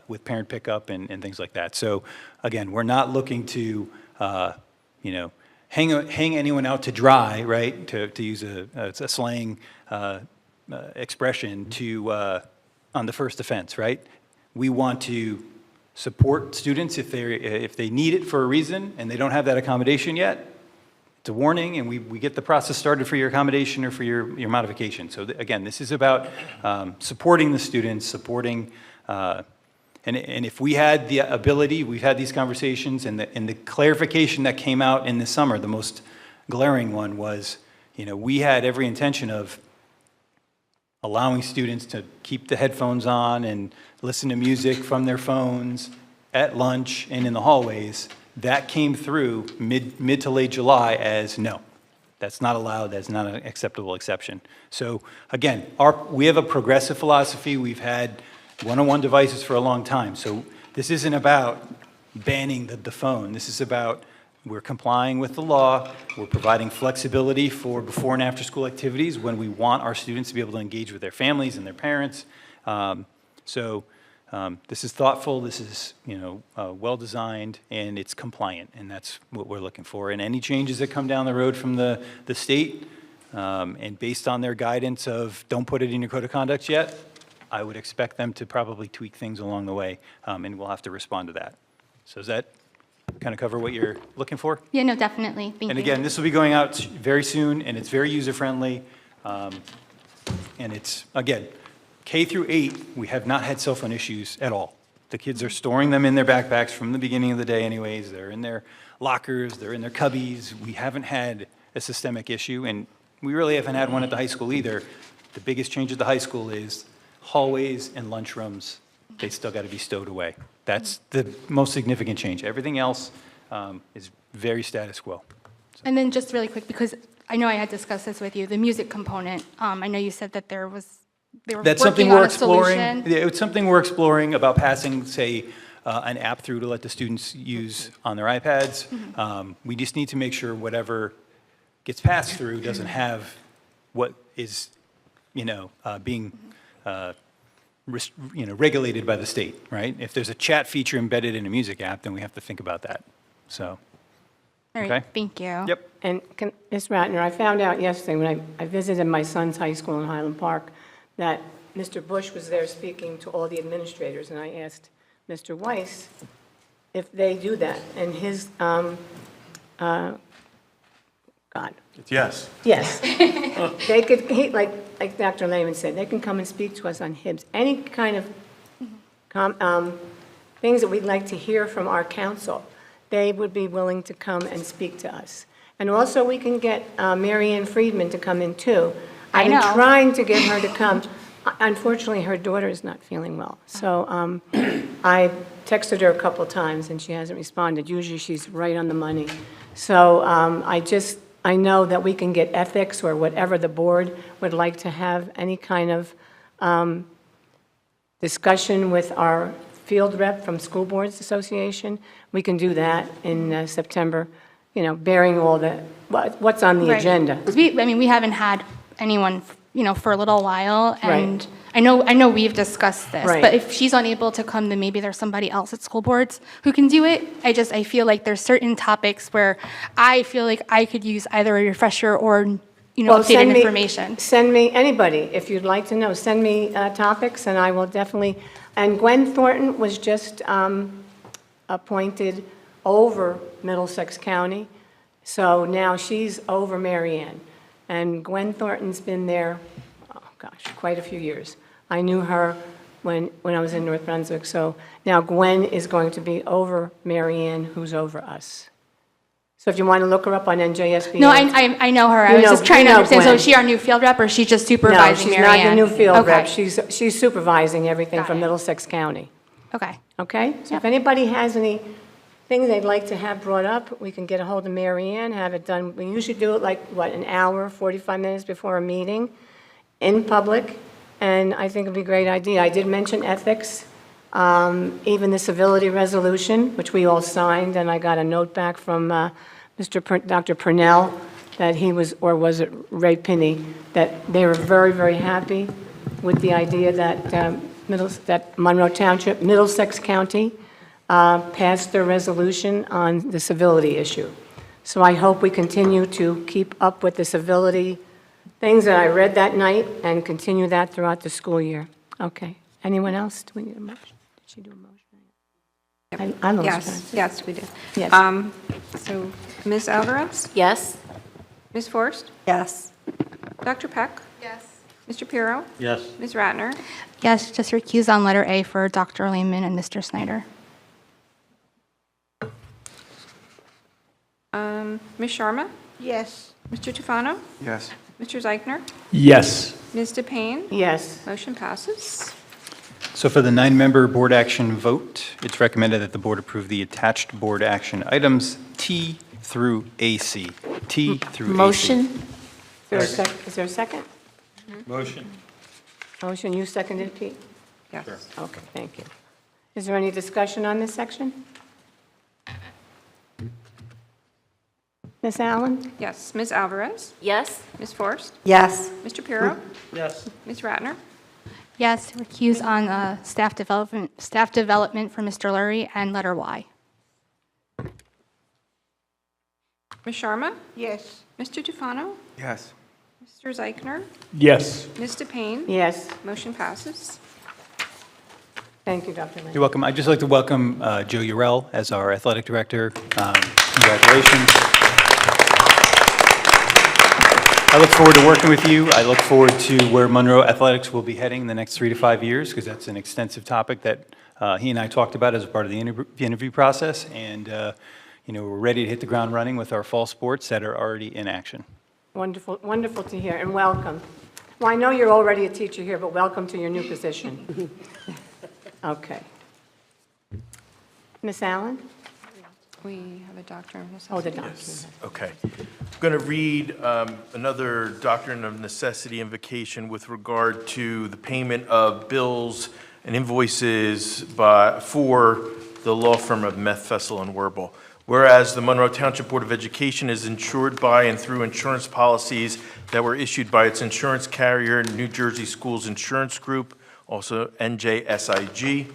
with parent pickup and things like that. So again, we're not looking to, hang anyone out to dry, right? To use a slang expression on the first offense, right? We want to support students if they need it for a reason and they don't have that accommodation yet. It's a warning, and we get the process started for your accommodation or for your modification. So again, this is about supporting the students, supporting, and if we had the ability, we've had these conversations, and the clarification that came out in the summer, the most glaring one was, we had every intention of allowing students to keep the headphones on and listen to music from their phones at lunch and in the hallways. That came through mid to late July as no, that's not allowed, that's not an acceptable exception. So again, we have a progressive philosophy. We've had one-on-one devices for a long time. So this isn't about banning the phone. This is about we're complying with the law. We're providing flexibility for before and after school activities when we want our students to be able to engage with their families and their parents. This is thoughtful, this is well-designed, and it's compliant, and that's what we're looking for. And any changes that come down the road from the state, and based on their guidance of don't put it in your code of conduct yet, I would expect them to probably tweak things along the way, and we'll have to respond to that. So does that kind of cover what you're looking for? Yeah, no, definitely. Thank you. And again, this will be going out very soon, and it's very user-friendly. And it's, again, K through 8, we have not had cell phone issues at all. The kids are storing them in their backpacks from the beginning of the day anyways. They're in their lockers, they're in their cubbies. We haven't had a systemic issue, and we really haven't had one at the high school either. The biggest change at the high school is hallways and lunchrooms. They still got to be stowed away. That's the most significant change. Everything else is very status quo. And then just really quick, because I know I had discussed this with you, the music component. I know you said that they were That's something working we're on a exploring. solution. Yeah, it's something we're exploring about passing, say, an app through to let the students use on their iPads. We just need to make sure whatever gets passed through doesn't have what is, being, regulated by the state, right? If there's a chat feature embedded in a music app, then we have to think about that. So, All right, okay. thank you. Yep. And Ms. Ratner, I found out yesterday when I visited my son's high school in Highland Park that Mr. Bush was there speaking to all the administrators, and I asked Mr. Weiss if they do that, and his, Yes. Yes. They could, like Dr. Lehman said, they can come and speak to us on HIBs, any kind of things that we'd like to hear from our council. They would be willing to come and speak to us. And also, we can get Mary Ann Friedman to come in, too. I've been know. trying to get her to come Unfortunately, her daughter is not feeling well. So I texted her a couple of times, and she hasn't responded. Usually, she's right on the money. So I know that we can get ethics or whatever the board would like to have, any kind of discussion with our field rep from School Boards Association. We can do that in September, bearing all what's on the Right. agenda. 'Cause we haven't had anyone, for a little while, Right. and I know we've discussed this, Right. but if she's unable to come, then maybe there's somebody else at school boards who can do it. I feel like there's certain topics where I feel like I could use either a refresher or, Well, updated information. Send me, anybody, if you'd like to know, send me topics, and I will definitely, and Gwen Thornton was just appointed over Middlesex County, so now she's over Marianne. And Gwen Thornton's been there, quite a few years. I knew her when I was in North Brunswick, so now Gwen is going to be over Marianne, who's over us. So if you want to look her up on NJSBA. No, I know her. I You was know- just trying you to know understand. So Gwen. is she our new field rep, or is she just No, supervising she's Mary not the Ann? new field Okay. rep. She's supervising everything Got from it. Middlesex County. Okay. Okay? So if anybody has any things they'd like to have brought up, we can get a hold of Mary Ann, have it done. We usually do it like, an hour, 45 minutes before a meeting in public, and I think it'd be a great idea. I did mention ethics, even the civility resolution, which we all signed, and I got a note back from Dr. Purnell that he was, or was it Ray Pinney, that they were very, very happy with the idea that that Monroe Township, Middlesex County, passed their resolution on the civility issue. So I hope we continue to keep up with the civility things that I read that night and continue that throughout the school year. Okay. Anyone else? Do we need a motion? Did she do a motion? I lost track. Yes, we did. Yes. So, Ms. Alvarez? Yes? Ms. Forrest? Yes. Dr. Peck? Yes. Mr. Pirro? Yes. Ms. Ratner? Yes, just recuse on letter A for Dr. Lehman and Mr. Snyder. Ms. Sharma? Yes. Mr. Tufano? Yes. Mr. Zeichner? Yes. Ms. DePayne? Yes. Motion passes. So for the 9-member board action vote, it's recommended that the board approve the attached board action items T through AC. T through AC. Motion? Is there a second? Motion? Motion, you seconded, Pete? Yes. Okay, thank you. Is there any discussion on this section? Ms. Allen? Yes. Ms. Alvarez? Yes? Ms. Forrest? Yes. Mr. Pirro? Yes. Ms. Ratner? Yes, recuse on staff development for Mr. Lurie and letter Y. Ms. Sharma? Yes. Mr. Tufano? Yes. Mr. Zeichner? Yes. Ms. DePayne? Yes. Motion passes. Thank you, Dr. Lane. You're welcome. I'd just like to welcome Joe Urell as our athletic director. Congratulations. I look forward to working with you. I look forward to where Monroe Athletics will be heading in the next 3 to 5 years, because that's an extensive topic that he and I talked about as a part of the interview process. And, we're ready to hit the ground running with our fall sports that are already in action. Wonderful, wonderful to hear, and welcome. Well, I know you're already a teacher here, but welcome to your new position. Okay. Ms. Allen? We have a doctrine of necessity. Oh, the doctor. Okay. I'm going to read another doctrine of necessity invocation with regard to the payment of bills and invoices for the law firm of Meth, Fessel, and Werbel. Whereas the Monroe Township Board of Education is insured by and through insurance policies that were issued by its insurance carrier, New Jersey Schools Insurance Group, also NJSIG.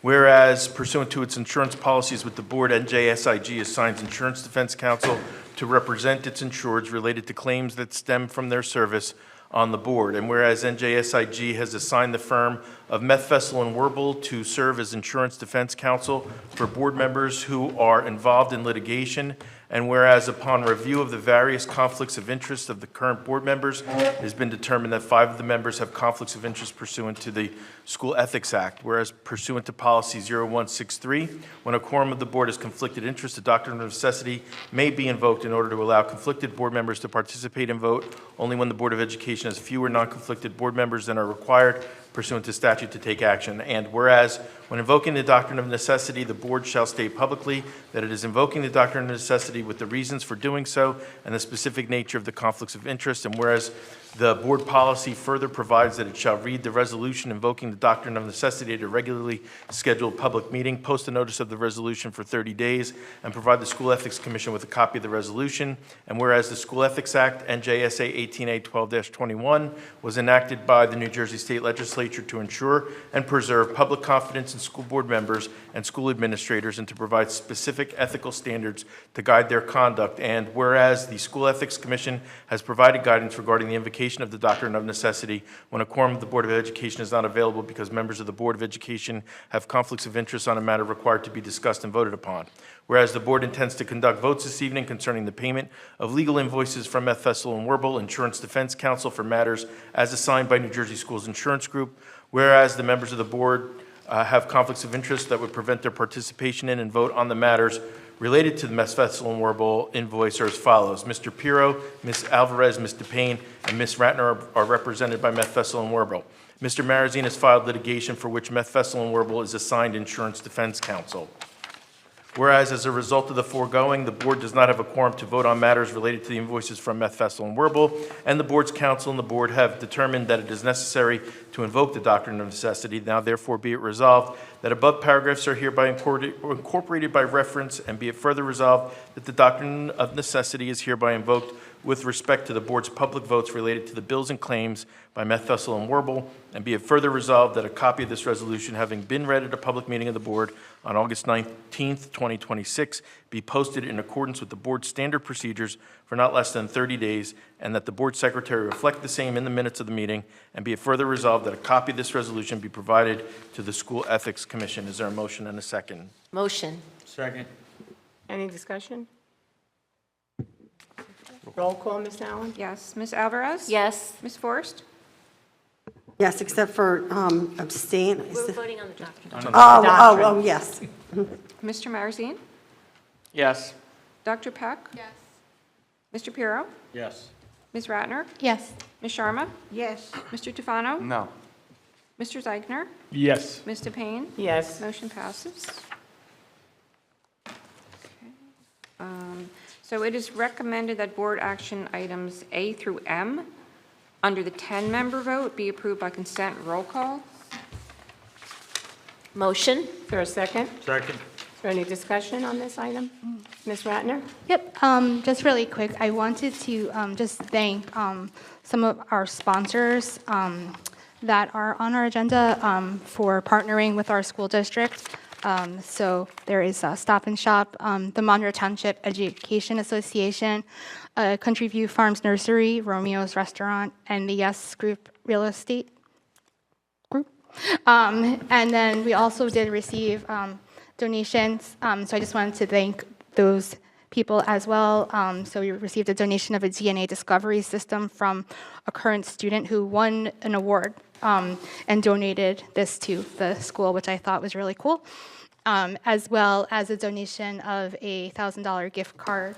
Whereas pursuant to its insurance policies with the board, NJSIG assigns insurance defense counsel to represent its insureds related to claims that stem from their service on the board. And whereas NJSIG has assigned the firm of Meth, Fessel, and Werbel to serve as insurance defense counsel for board members who are involved in litigation. And whereas upon review of the various conflicts of interest of the current board members, it has been determined that 5 of the members have conflicts of interest pursuant to the School Ethics Act. Whereas pursuant to policy 0163, when a quorum of the board has conflicted interest, the doctrine of necessity may be invoked in order to allow conflicted board members to participate and vote only when the Board of Education has fewer non-conflicted board members than are required pursuant to statute to take action. And whereas, when invoking the doctrine of necessity, the board shall state publicly that it is invoking the doctrine of necessity with the reasons for doing so and the specific nature of the conflicts of interest. And whereas the board policy further provides that it shall read the resolution invoking the doctrine of necessity at a regularly scheduled public meeting, post a notice of the resolution for 30 days, and provide the School Ethics Commission with a copy of the resolution. And whereas the School Ethics Act, NJSA 18A-12-21, was enacted by the New Jersey State Legislature to ensure and preserve public confidence in school board members and school administrators and to provide specific ethical standards to guide their conduct. And whereas the School Ethics Commission has provided guidance regarding the invocation of the doctrine of necessity when a quorum of the Board of Education is not available because members of the Board of Education have conflicts of interest on a matter required to be discussed and voted upon. Whereas the board intends to conduct votes this evening concerning the payment of legal invoices from F. Fessel and Werbel Insurance Defense Counsel for matters as assigned by New Jersey Schools Insurance Group. Whereas the members of the board have conflicts of interest that would prevent their participation in and vote on the matters related to the Ms. Fessel and Werbel invoice are as follows. Mr. Pirro, Ms. Alvarez, Ms. DePayne, and Ms. Ratner are represented by Ms. Fessel and Werbel. Mr. Marazine has filed litigation for which Ms. Fessel and Werbel is assigned insurance defense counsel. Whereas, as a result of the foregoing, the board does not have a quorum to vote on matters related to the invoices from Ms. Fessel and Werbel, and the board's counsel and the board have determined that it is necessary to invoke the doctrine of necessity. Now, therefore, be it resolved that above paragraphs are hereby incorporated by reference, and be it further resolved that the doctrine of necessity is hereby invoked with respect to the board's public votes related to the bills and claims by Ms. Fessel and Werbel, and be it further resolved that a copy of this resolution, having been read at a public meeting of the board on August 19th, 2026, be posted in accordance with the board's standard procedures for not less than 30 days, and that the board secretary reflect the same in the minutes of the meeting, and be it further resolved that a copy of this resolution be provided to the School Ethics Commission. Is there a motion and a second? Motion. Second. Any discussion? Roll call, Ms. Allen? Yes. Ms. Alvarez? Yes. Ms. Forrest? Yes, except for abstain. We're voting on the doctrine. Oh, yes. Mr. Marazine? Yes. Dr. Peck? Yes. Mr. Pirro? Yes. Ms. Ratner? Yes. Ms. Sharma? Yes. Mr. Tufano? No. Mr. Zeichner? Yes. Ms. DePayne? Yes. Motion passes. So it is recommended that board action items A through M, under the 10-member vote, be approved by consent roll call. Motion. Is there a second? Second. Is there any discussion on this item? Ms. Ratner? Yep, just really quick, I wanted to just thank some of our sponsors that are on our agenda for partnering with our school district. So there is Stop and Shop, the Monroe Township Education Association, Country View Farms Nursery, Romeo's Restaurant, and the Yes Group Real Estate Group. And then we also did receive donations, so I just wanted to thank those people as well. So we received a donation of a DNA discovery system from a current student who won an award and donated this to the school, which I thought was really cool, as well as a donation of a $1,000 gift card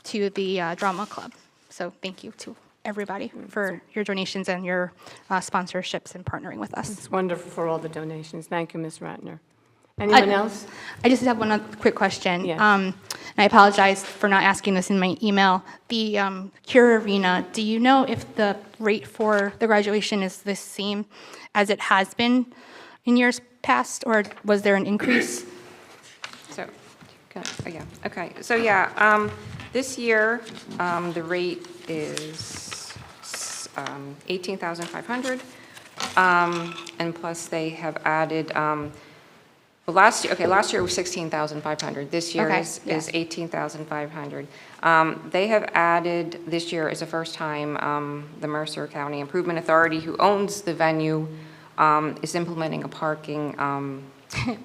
to the drama club. So thank you to everybody for your donations and your sponsorships and partnering with us. It's wonderful for all the donations. Thank you, Ms. Ratner. Anyone else? I just have one other quick question. Yes. And I apologize for not asking this in my email. The Cure Arena, do you know if the rate for the graduation is the same as it has been in years past, or was there an increase? So, okay. So, this year, the rate is $18,500, and plus they have added, well, last year it was $16,500. This year is $18,500. They have added, this year is the first time, the Mercer County Improvement Authority, who owns the venue, is implementing a parking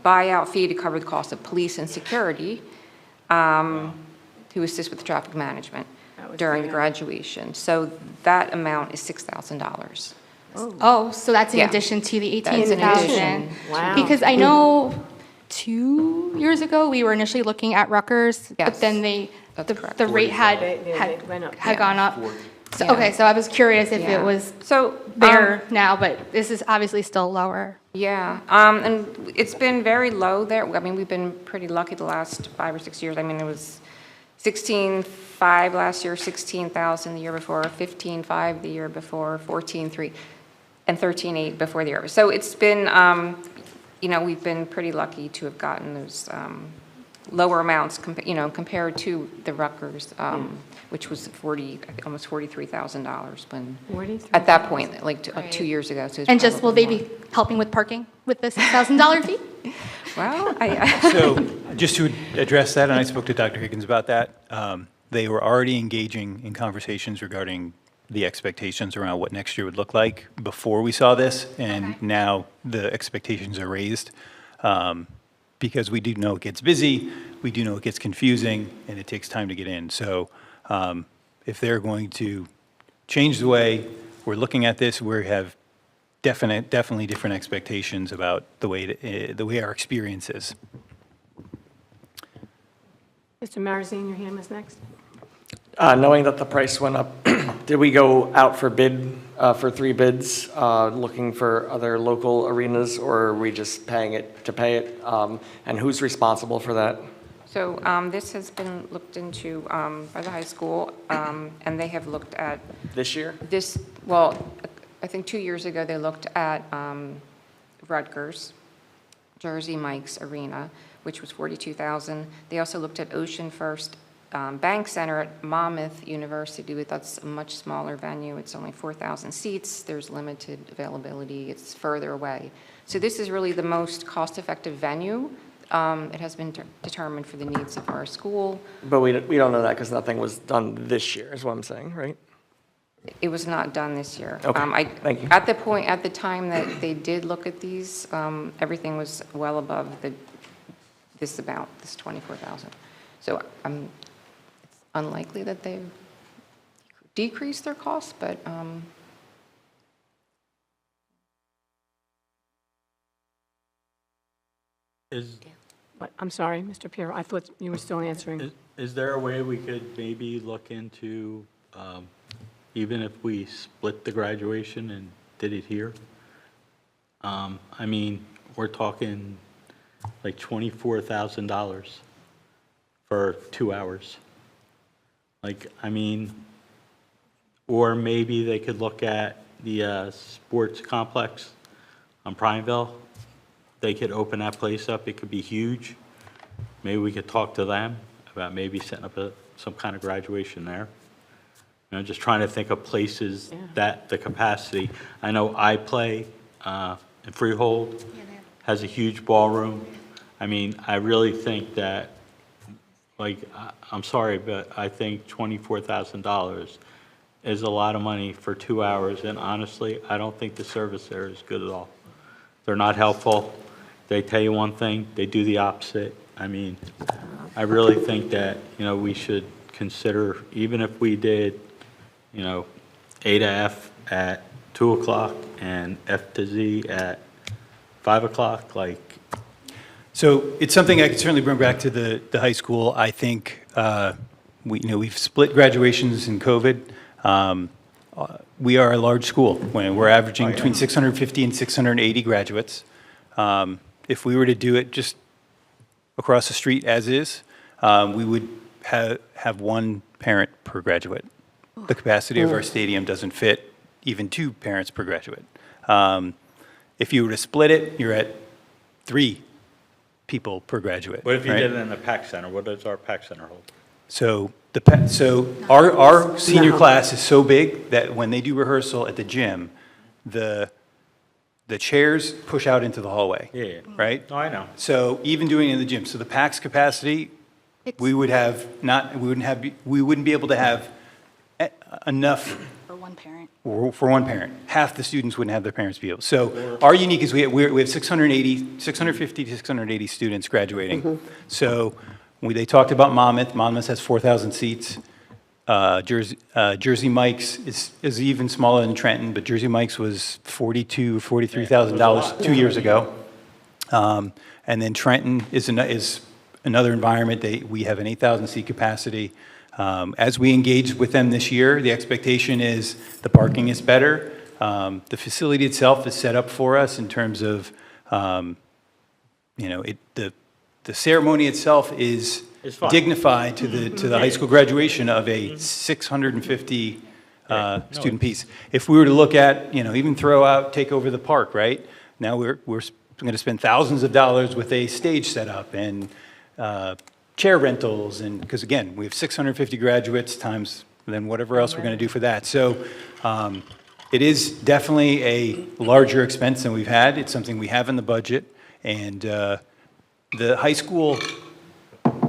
buyout fee to cover the cost of police and security. who assists with traffic management That was during the, the graduation. So that amount is $6,000. Oh, so that's in Yeah. addition to the That is in 18,000? addition. Wow. Because I know 2 years ago, we were initially looking at Rutgers, but Yes, then that's correct. the rate had They went up. had gone up. So, Yeah. okay, so I was curious if Yeah. it was So there now, but this is obviously still lower. Yeah, and it's been very low there. I mean, we've been pretty lucky the last 5 or 6 years. I mean, it was 16.5 last year, 16,000 the year before, 15.5 the year before, 14.3, and 13.8 before the year. So it's been, we've been pretty lucky to have gotten those lower amounts, compared to the Rutgers, which was almost $43,000 when, at that point, like 2 years ago. So it's And just, will probably they more. be helping with parking with the $6,000 fee? Well, So just to address that, and I spoke to Dr. Higgins about that, they were already engaging in conversations regarding the expectations around what next year would look like before we saw this, and now the expectations are raised because we do know it gets busy, we do know it gets confusing, and it takes time to get in. So if they're going to change the way we're looking at this, we have definitely different expectations about the way our experience is. Mr. Marazine, your hand was next. Knowing that the price went up, did we go out for bid, for 3 bids, looking for other local arenas, or are we just paying it to pay it? And who's responsible for that? So this has been looked into by the high school, and they have looked at This year? this, well, I think 2 years ago, they looked at Rutgers, Jersey Mike's Arena, which was $42,000. They also looked at Ocean First Bank Center at Monmouth University, but that's a much smaller venue. It's only 4,000 seats. There's limited availability. It's further away. So this is really the most cost-effective venue. It has been determined for the needs of our school. But we don't know that because nothing was done this year, is what I'm saying, right? It was not done this year. Okay, thank you. At the time that they did look at these, everything was well above this amount, this 24,000. So it's unlikely that they've decreased their costs, but I'm sorry, Mr. Piero, I thought you were still answering. Is there a way we could maybe look into, even if we split the graduation and did it here? I mean, we're talking like $24,000 for 2 hours. Like, I mean, or maybe they could look at the sports complex on Prineville. They could open that place up. It could be huge. Maybe we could talk to them about maybe setting up some kind of graduation there. You know, just trying to think of places that the capacity. I know I play in Freehold, has a huge ballroom. I mean, I really think that, like, I'm sorry, but I think $24,000 is a lot of money for 2 hours, and honestly, I don't think the service there is good at all. They're not helpful. They tell you one thing, they do the opposite. I mean, I really think that, we should consider, even if we did, A to F at 2 o'clock and F to Z at 5 o'clock, like. So it's something I could certainly bring back to the high school. I think we've split graduations in COVID. We are a large school. We're averaging between 650 and 680 graduates. If we were to do it just across the street as is, we would have 1 parent per graduate. The capacity of our stadium doesn't fit even 2 parents per graduate. If you were to split it, you're at 3 people per graduate. What if you right? did it in the PAC Center? What does our PAC Center hold? So our senior class is so big that when they do rehearsal at the gym, the chairs push out into the hallway. Yeah. Right? Oh, I know. So even doing it in the gym, so the PAC's capacity, we wouldn't be able to have enough For 1 parent. for 1 parent. Half the students wouldn't have their parents be able. So our unique is we have 650 to 680 students graduating. So They talked about Monmouth. Monmouth has 4,000 seats. Jersey Mike's is even smaller than Trenton, but Jersey Mike's was $42,000, $43,000 2 years ago. And then Trenton is another environment. We have an 8,000 seat capacity. As we engage with them this year, the expectation is the parking is better. The facility itself is set up for us in terms of, the ceremony itself is dignified to the high school graduation of a 650 student piece. If we were to look at, even take over the park, right? Now we're going to spend thousands of dollars with a stage setup and chair rentals, and because again, we have 650 graduates times then whatever else we're going to do for that. So it is definitely a larger expense than we've had. It's something we have in the budget, and the high school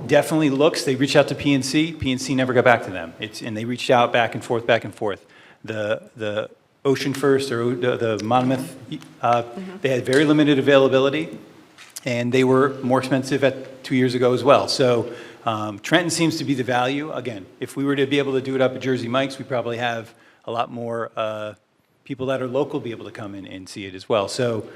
definitely looks. They reached out to PNC. PNC never got back to them. And they reached out back and forth, back and forth. The Ocean First or the Monmouth, they had very limited availability, and they were more expensive 2 years ago as well. So Trenton seems to be the value. Again, if we were to be able to do it up at Jersey Mike's, we probably have a lot more people that are local be able to come in and see it as well. So,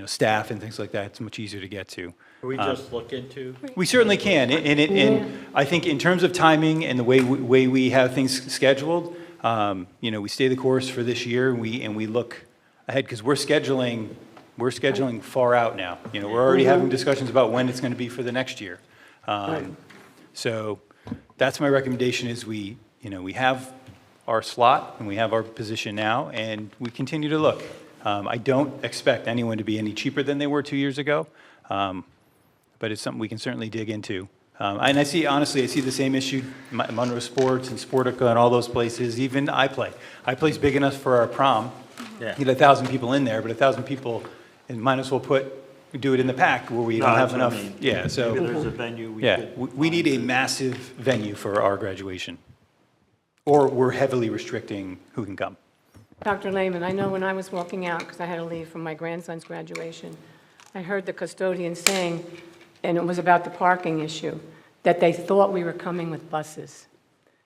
staff and things like that, it's much easier to get to. Can we just look into? We certainly can, and I think in terms of timing and the way we have things scheduled, we stay the course for this year, and we look ahead because we're scheduling far out now. We're already having discussions about when it's going to be for the next year. So that's my recommendation: is we have our slot and we have our position now, and we continue to look. I don't expect anyone to be any cheaper than they were 2 years ago. But it's something we can certainly dig into. And I see the same issue, Monroe Sports and Sportica and all those places, even iPlay. iPlay's big enough for our prom. Yeah. Get 1,000 people in there, but 1,000 people, and might as well do it in the pack where we don't have enough. Yeah, so. Maybe there's a venue we need a massive venue for our graduation. Or we're heavily restricting who can come. Dr. Lehman, I know when I was walking out, because I had to leave from my grandson's graduation, I heard the custodian saying, and it was about the parking issue, that they thought we were coming with buses.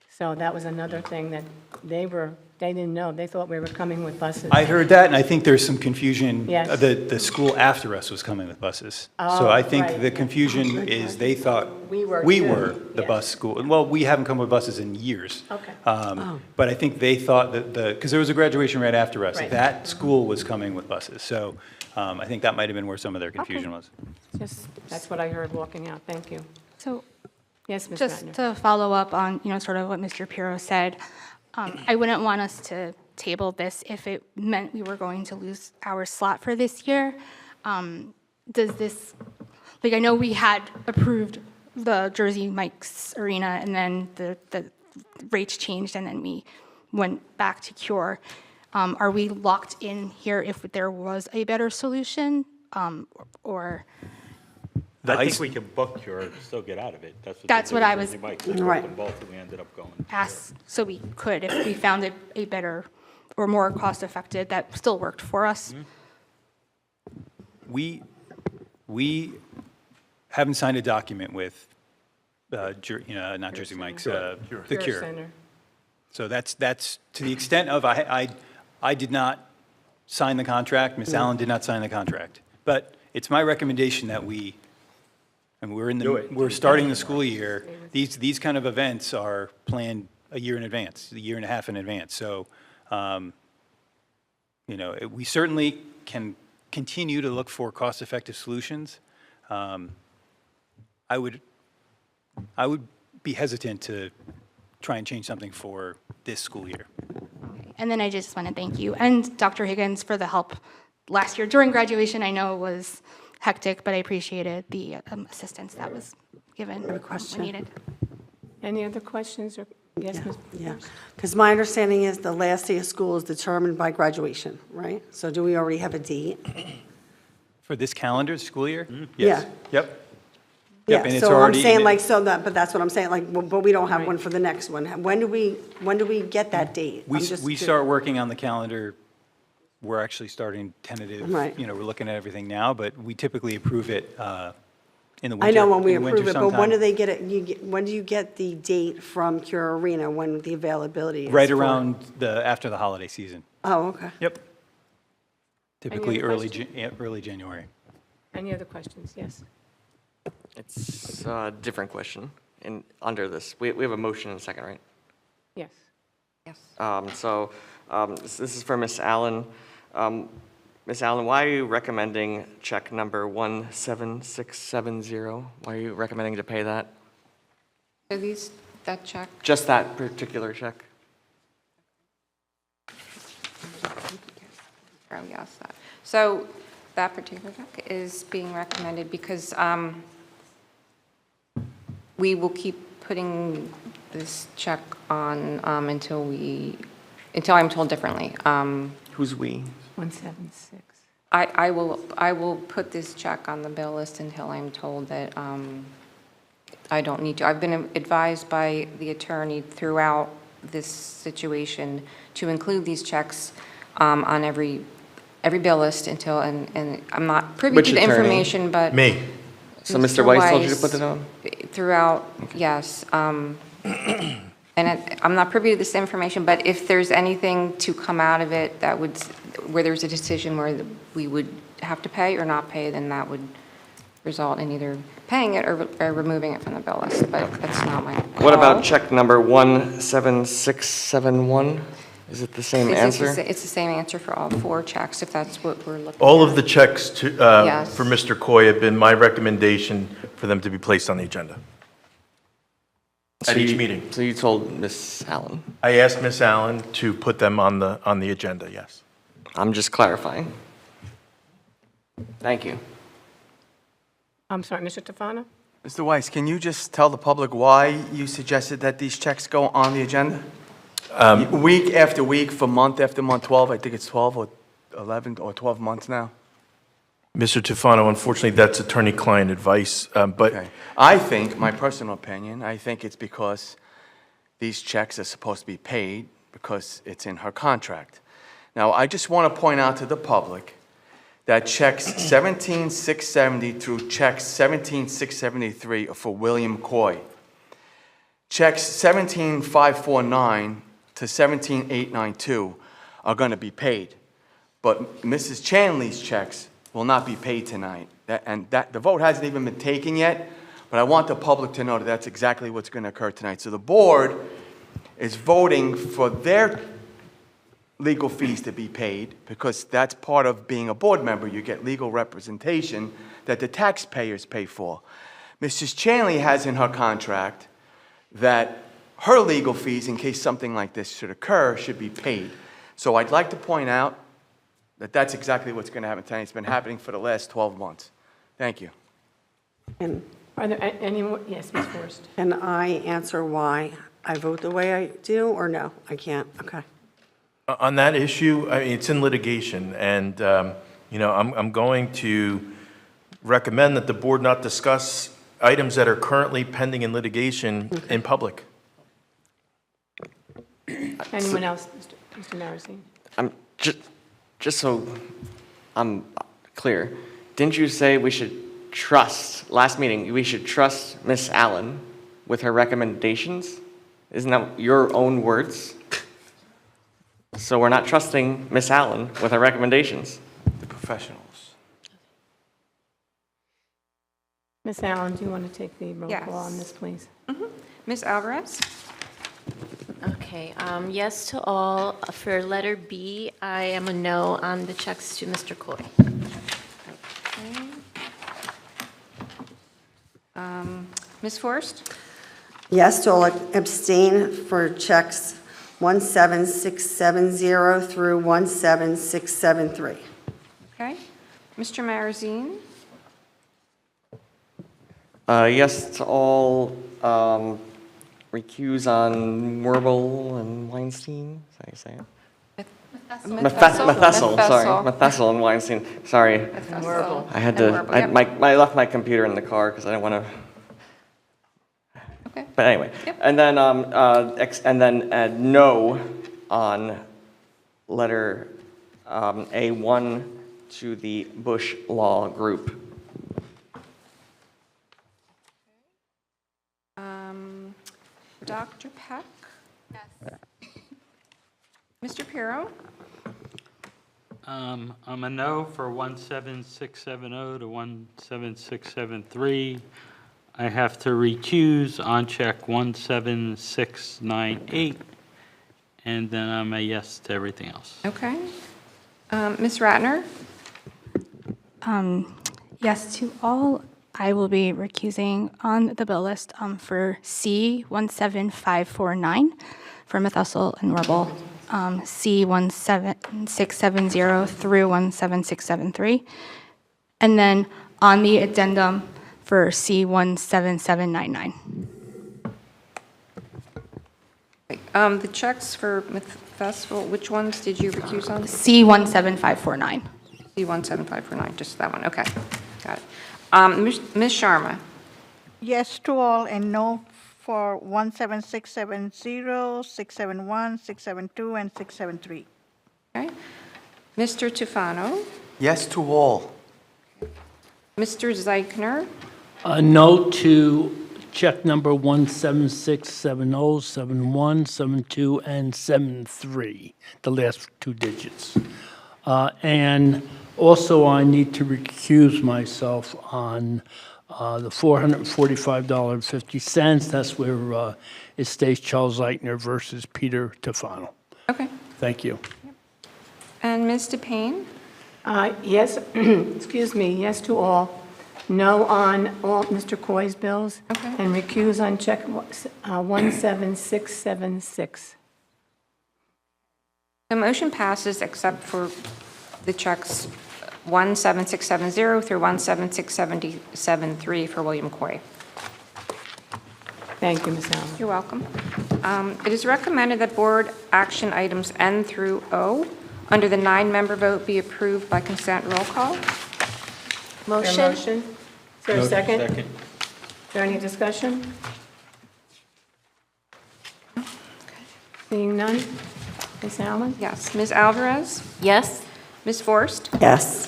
So that was another thing that they didn't know. They thought we were coming with buses. I heard that, and I think there's some confusion. Yes. The school after us was coming with buses. Oh, So I think right. the confusion is they thought We were we too, were the yes. bus school. Well, we haven't come with buses in years. Okay. But I think they thought that because there was a graduation right after us, Right. that school was coming with buses. So I think that might have been where some of their confusion was. That's what I heard walking out. Thank you. So Yes, Ms. just Ratner. to follow up on, sort of what Mr. Pirro said, I wouldn't want us to table this if it meant we were going to lose our slot for this year. Does this, I know we had approved the Jersey Mike's Arena, and then the rates changed, and then we went back to Cure. Are we locked in here if there was a better solution, or? I think we can book your, still get out of it. That's what I was- Right. Both, and we ended up going. Ask, so we could, if we found a better or more cost-effective that still worked for us. We haven't signed a document with, not Jersey Mike's, the Cure. Center. So that's to the extent of, I did not sign the contract, Ms. Allen did not sign the contract. But it's my recommendation that we're starting the school year. These kind of events are planned a year in advance, a year and a half in advance. So, we certainly can continue to look for cost-effective solutions. I would be hesitant to try and change something for this school year. And then I just want to thank you and Dr. Higgins for the help last year during graduation. I know it was hectic, but I appreciated the assistance that was given when needed. Any other questions? Yes, Ms. Yeah, because my understanding is the last day of school is determined by graduation, right? So do we already have a date? For this calendar school year? Yeah. Yep. Yeah, and it's so I'm already- saying but that's what I'm saying, but we don't have one for the next one. When do we get that date? We I'm just we curious. start working on the calendar. We're actually starting tentative. Right. We're looking at everything now, but we typically approve it In the winter. I know when we in the winter approve it, but when sometime. do they get it, when do you get the date from Cure Arena, when the availability is? Right for- around after the holiday season. Oh, okay. Yep. Typically other early January. Any other questions? Yes. It's a different question. Under this, we have a motion and a second, right? Yes. This is for Ms. Allen. Ms. Allen, why are you recommending check number 17670? Why are you recommending to pay that? So that check, Just that particular check? oh, yes, that. So that particular check is being recommended because we will keep putting this check on until I'm told differently. Who's we? 176. I will put this check on the bill list until I'm told that I don't need to. I've been advised by the attorney throughout this situation to include these checks on every bill list until, and I'm not privy Which to the attorney? information, but. Me. So Mr. Weiss told you to put it on? Throughout, yes. And I'm not privy to this information, but if there's anything to come out of it that would, where there's a decision where we would have to pay or not pay, then that would result in either paying it or removing it from the bill list, but that's not my call. What about check number 17671? Is it the same answer? It's the same answer for all 4 checks, if that's what we're looking at. All of the checks to, Yes. for Mr. Coy have been my recommendation for them to be placed on the agenda at each meeting. So you told Ms. Allen? I asked Ms. Allen to put them on the agenda, yes. I'm just clarifying. Thank you. I'm sorry, Mr. Tofano? Mr. Weiss, can you just tell the public why you suggested that these checks go on the agenda? Week after week, for month after month, 12, I think it's 12 or 11 or 12 months now. Mr. Tufano, unfortunately, that's attorney-client advice, but Okay. I think, my personal opinion, I think it's because these checks are supposed to be paid because it's in her contract. Now, I just want to point out to the public that checks 17,670 through checks 17,673 are for William Coy. Checks 17,549 to 17,892 are going to be paid. But Mrs. Chanley's checks will not be paid tonight. The vote hasn't even been taken yet, but I want the public to know that that's exactly what's going to occur tonight. So the board is voting for their legal fees to be paid, because that's part of being a board member. You get legal representation that the taxpayers pay for. Mrs. Chanley has in her contract that her legal fees, in case something like this should occur, should be paid. So I'd like to point out that that's exactly what's going to happen tonight. It's been happening for the last 12 months. Thank you. And Are there any more? Yes, Ms. Forrest. can I answer why I vote the way I do, or no? I can't, okay. on that issue, I mean, it's in litigation, and, I'm going to recommend that the board not discuss items that are currently pending in litigation in public. Anyone else, Mr. Marazine? I'm just so I'm clear, didn't you say we should trust, last meeting, we should trust Ms. Allen with her recommendations? Isn't that your own words? So we're not trusting Ms. Allen with her recommendations. The professionals. Ms. Allen, do you want to take the roll Yes. call on this, please? Ms. Alvarez? Okay, yes to all. For letter B, I am a no on the checks to Mr. Coy. Ms. Forrest? Yes to all, abstain for checks 17670 through 17673. Okay. Mr. Marazine? Yes to all, recuse on Werble and Weinstein, is that how you say it? Methessel, sorry, Methessel and Weinstein, sorry. Werble. I had to, I left my computer in the car because I didn't want to. Okay. But anyway, Yep. and then no on letter A1 to the Bush Law Group. Dr. Peck? Yes. Mr. Pirro? I'm a no for 17670 to 17673. I have to recuse on check 17698, and then I'm a yes to everything else. Okay. Ms. Ratner? Yes to all. I will be recusing on the bill list for C 17549 for methyl and Rebel, C 17670 through 17673, and then on the addendum for C 17799. The checks for festival, which ones did you recuse on? C 17549. C17549, just that one, okay, got it. Ms. Sharma? Yes to all and no for 17670, 671, 672, and 673. Okay. Mr. Tufano? Yes to all. Mr. Zeichner? A no to check number 17670, 71, 72, and 73, the last two digits. And also, I need to recuse myself on the $445.50. That's where it states Charles Eichner versus Peter Tufano. Okay. Thank you. And Ms. DePayne? Yes, excuse me, yes to all. No on all Mr. Coy's bills. Okay. And recuse on check 17676. The motion passes except for the checks 17670 through 17673 for William Coy. Thank you, Ms. Allen. You're welcome. It is recommended that board action items N through O, under the 9-member vote, be approved by consent roll call. Is there a motion? Is there a second? Is there any discussion? Seeing none? Ms. Allen? Yes. Ms. Alvarez? Yes? Ms. Forst? Yes.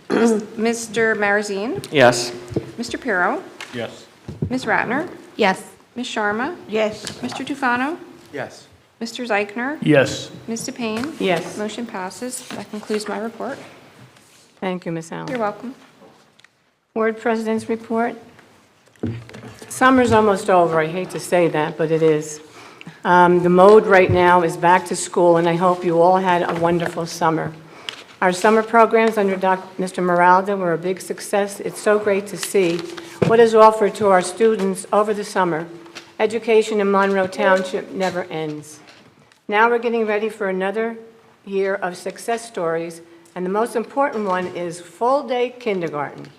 Mr. Marazine? Yes. Mr. Pirro? Yes. Ms. Ratner? Yes. Ms. Sharma? Yes. Mr. Tufano? Yes. Mr. Zeichner? Yes. Ms. DePayne? Yes. Motion passes. That concludes my report. Thank you, Ms. Allen. You're welcome. Board President's report. Summer's almost over. I hate to say that, but it is. The mode right now is back to school, and I hope you all had a wonderful summer. Our summer programs under Mr. Moralda were a big success. It's so great to see what is offered to our students over the summer. Education in Monroe Township never ends. Now we're getting ready for another year of success stories, and the most important one is full-day kindergarten,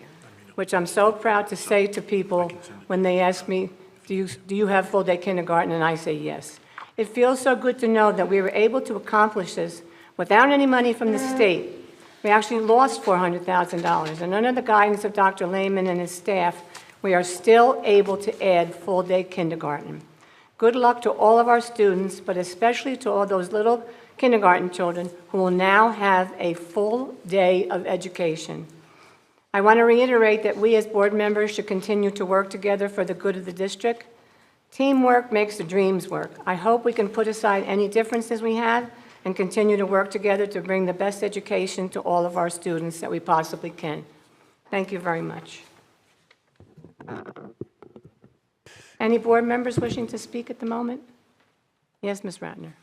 which I'm so proud to say to people when they ask me, do you have full-day kindergarten? And I say yes. It feels so good to know that we were able to accomplish this without any money from the state. We actually lost $400,000, and under the guidance of Dr. Lehman and his staff, we are still able to add full-day kindergarten. Good luck to all of our students, but especially to all those little kindergarten children who will now have a full day of education. I want to reiterate that we as board members should continue to work together for the good of the district. Teamwork makes the dreams work. I hope we can put aside any differences we have and continue to work together to bring the best education to all of our students that we possibly can. Thank you very much. Any board members wishing to speak at the moment? Yes, Ms. Ratner.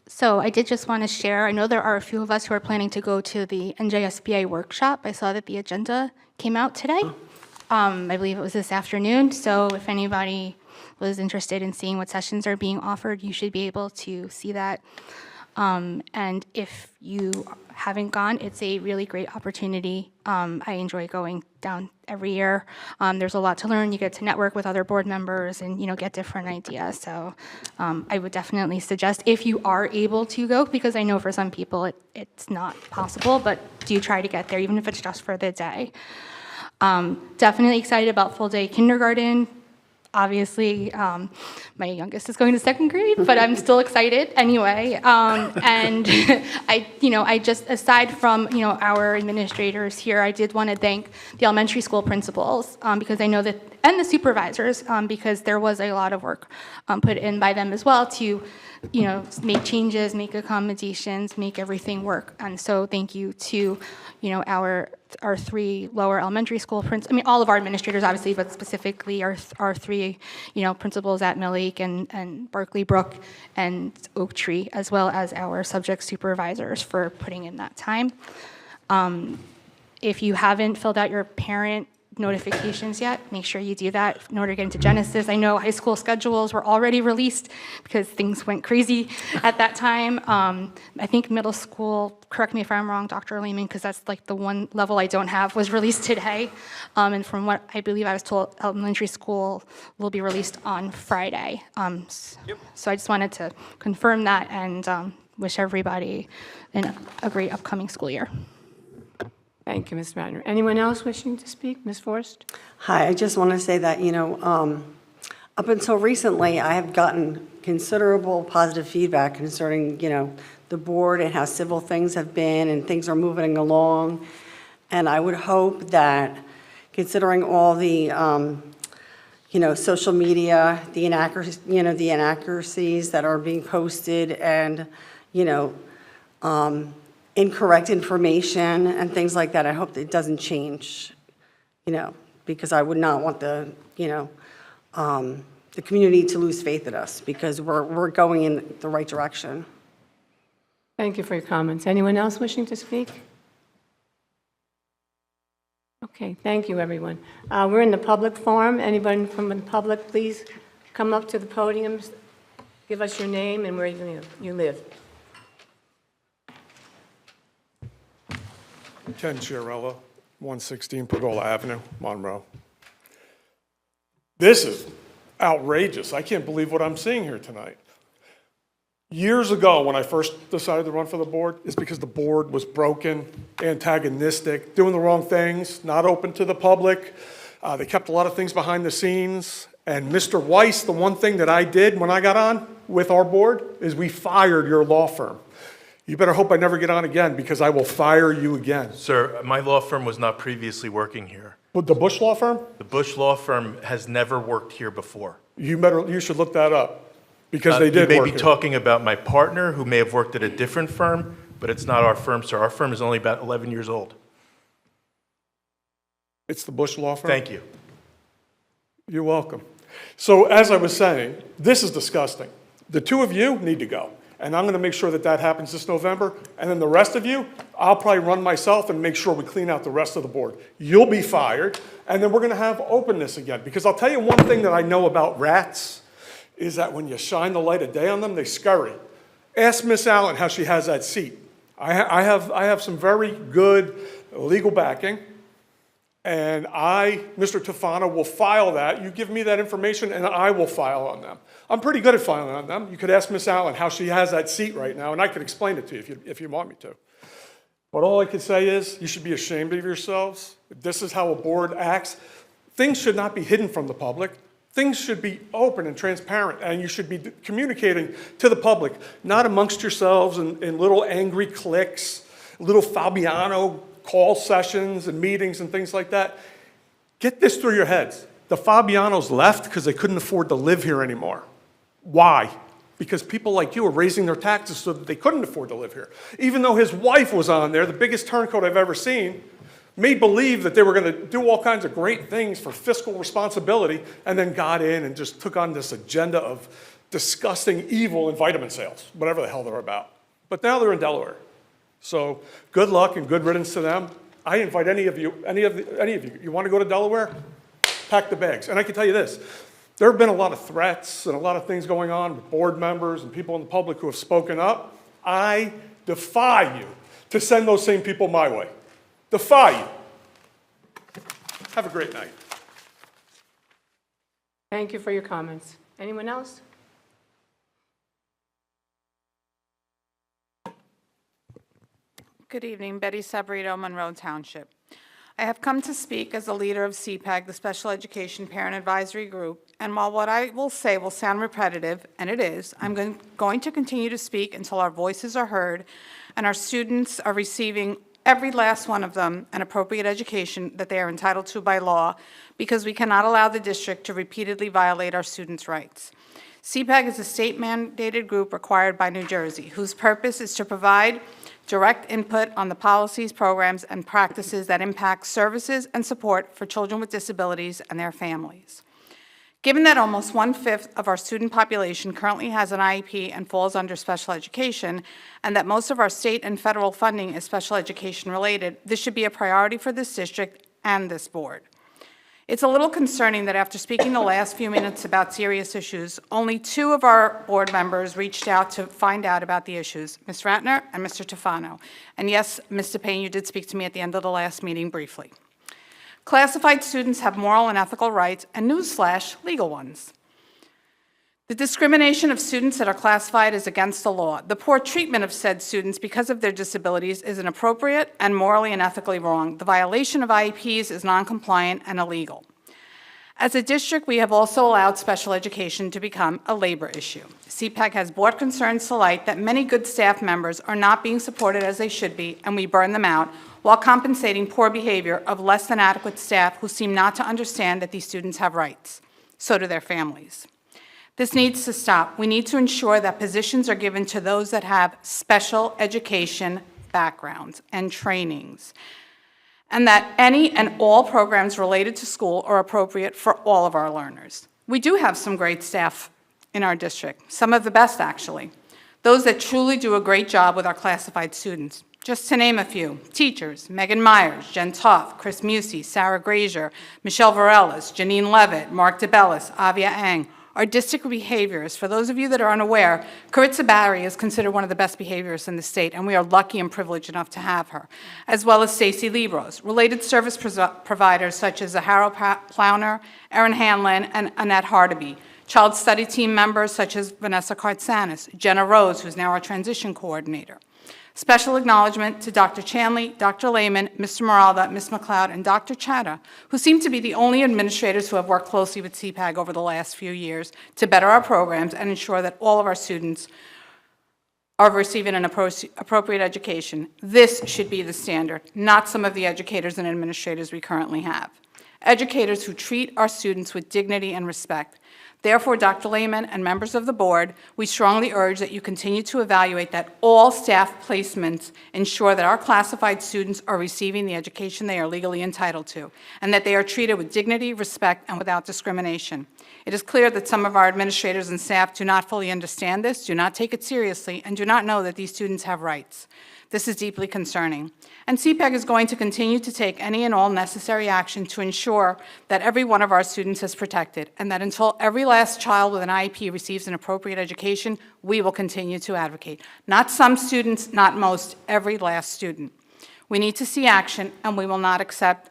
So I did just want to share, I know there are a few of us who are planning to go to the NJSBA workshop. I saw that the agenda came out today. I believe it was this afternoon. So if anybody was interested in seeing what sessions are being offered, you should be able to see that. And if you haven't gone, it's a really great opportunity. I enjoy going down every year. There's a lot to learn. You get to network with other board members and, get different ideas. So I would definitely suggest, if you are able to go, because I know for some people it's not possible, but do try to get there, even if it's just for the day. Definitely excited about full day kindergarten. obviously, my youngest is going to second grade, but I'm still excited anyway. And I just, aside from, our administrators here, I did want to thank the elementary school principals, because I know that, and the supervisors, because there was a lot of work put in by them as well to, make changes, make accommodations, make everything work. And so thank you to, our three lower elementary school all of our administrators, obviously, but specifically our three, principals at Mill Lake and Berkeley Brook and Oak Tree, as well as our subject supervisors for putting in that time. If you haven't filled out your parent notifications yet, make sure you do that in order to get into Genesis. I know high school schedules were already released because things went crazy at that time. I think middle school, correct me if I'm wrong, Dr. Lehman, because that's like the one level I don't have, was released today. And from what I believe I was told, elementary school will be released on Friday. So I just wanted to confirm that and wish everybody a great upcoming school year. Thank you, Ms. Ratner. Anyone else wishing to speak? Ms. Forrest? Hi, I just want to say that, up until recently, I have gotten considerable positive feedback concerning, the board and how civil things have been and things are moving along. And I would hope that, considering all the, social media, the inaccuracies that are being posted and, incorrect information and things like that, I hope that it doesn't change, because I would not want the community to lose faith in us, because we're going in the right direction. Thank you for your comments. Anyone else wishing to speak? Okay, thank you, everyone. We're in the public forum. Anyone from the public, please come up to the podium, give us your name and where you live. Ken Chiarella, 116 Pergola Avenue, Monroe. This is outrageous. I can't believe what I'm seeing here tonight. Years ago, when I first decided to run for the board, it's because the board was broken, antagonistic, doing the wrong things, not open to the public. They kept a lot of things behind the scenes. And Mr. Weiss, the one thing that I did when I got on with our board is we fired your law firm. You better hope I never get on again, because I will fire you again. Sir, my law firm was not previously working here. With the Bush law firm? The Bush law firm has never worked here before. You should look that up, because they did work You may be here. talking about my partner, who may have worked at a different firm, but it's not our firm, sir. Our firm is only about 11 years old. It's the Bush law firm? Thank you. You're welcome. So as I was saying, this is disgusting. The two of you need to go. And I'm going to make sure that that happens this November. And then the rest of you, I'll probably run myself and make sure we clean out the rest of the board. You'll be fired. And then we're going to have openness again. Because I'll tell you one thing that I know about rats is that when you shine the light of day on them, they scurry. Ask Miss Allen how she has that seat. I have some very good legal backing. And Mr. Tufano, will file that. You give me that information, and I will file on them. I'm pretty good at filing on them. You could ask Miss Allen how she has that seat right now, and I could explain it to you if you want me to. But all I can say is you should be ashamed of yourselves. This is how a board acts. Things should not be hidden from the public. Things should be open and transparent, and you should be communicating to the public, not amongst yourselves in little angry cliques, little Fabiano call sessions and meetings and things like that. Get this through your heads. The Fabianos left because they couldn't afford to live here anymore. Why? Because people like you are raising their taxes so that they couldn't afford to live here. Even though his wife was on there, the biggest turncoat I've ever seen, made believe that they were going to do all kinds of great things for fiscal responsibility, and then got in and just took on this agenda of disgusting evil in vitamin sales, whatever the hell they're about. But now they're in Delaware. So good luck and good riddance to them. I invite any of you, you want to go to Delaware? Pack the bags. And I can tell you this, there have been a lot of threats and a lot of things going on with board members and people in the public who have spoken up. I defy you to send those same people my way. Defy you. Have a great night. Thank you for your comments. Anyone else? Good evening, Betty Sabrito, Monroe Township. I have come to speak as the leader of CPAG, the Special Education Parent Advisory Group, and while what I will say will sound repetitive, and it is, I'm going to continue to speak until our voices are heard and our students are receiving, every last one of them, an appropriate education that they are entitled to by law, because we cannot allow the district to repeatedly violate our students' rights. CPAG is a state-mandated group required by New Jersey, whose purpose is to provide direct input on the policies, programs, and practices that impact services and support for children with disabilities and their families. Given that almost 1/5 of our student population currently has an IEP and falls under special education, and that most of our state and federal funding is special education related, this should be a priority for this district and this board. It's a little concerning that after speaking the last few minutes about serious issues, only 2 of our board members reached out to find out about the issues, Ms. Ratner and Mr. Tufano. And yes, Mr. Payne, you did speak to me at the end of the last meeting briefly. Classified students have moral and ethical rights, and newsflash, legal ones. The discrimination of students that are classified is against the law. The poor treatment of said students because of their disabilities is inappropriate and morally and ethically wrong. The violation of IEPs is non-compliant and illegal. As a district, we have also allowed special education to become a labor issue. CPAG has brought concerns to light that many good staff members are not being supported as they should be, and we burn them out, while compensating poor behavior of less than adequate staff who seem not to understand that these students have rights. So do their families. This needs to stop. We need to ensure that positions are given to those that have special education backgrounds and trainings, and that any and all programs related to school are appropriate for all of our learners. We do have some great staff in our district, some of the best actually, those that truly do a great job with our classified students. Just to name a few, teachers, Megan Myers, Jen Toff, Chris Musey, Sarah Grazier, Michelle Varellas, Janine Levitt, Mark DeBellis, Avia Ang. Our district behaviorists, for those of you that are unaware, Caritza Barry is considered one of the best behaviorists in the state, and we are lucky and privileged enough to have her, as well as Stacy Libros. Related service providers such as Zahara Plowner, Erin Hanlon, and Annette Hardaby. Child study team members such as Vanessa Kartsanis, Jenna Rose, who's now our transition coordinator. Special acknowledgement to Dr. Chanley, Dr. Lehman, Mr. Moralda, Ms. McLeod, and Dr. Chatta, who seem to be the only administrators who have worked closely with CPAG over the last few years to better our programs and ensure that all of our students are receiving an appropriate education. This should be the standard, not some of the educators and administrators we currently have. Educators who treat our students with dignity and respect. Therefore, Dr. Lehman and members of the board, we strongly urge that you continue to evaluate that all staff placements ensure that our classified students are receiving the education they are legally entitled to, and that they are treated with dignity, respect, and without discrimination. It is clear that some of our administrators and staff do not fully understand this, do not take it seriously, and do not know that these students have rights. This is deeply concerning. And CPAG is going to continue to take any and all necessary action to ensure that every one of our students is protected, and that until every last child with an IEP receives an appropriate education, we will continue to advocate. Not some students, not most, every last student. We need to see action, and we will not accept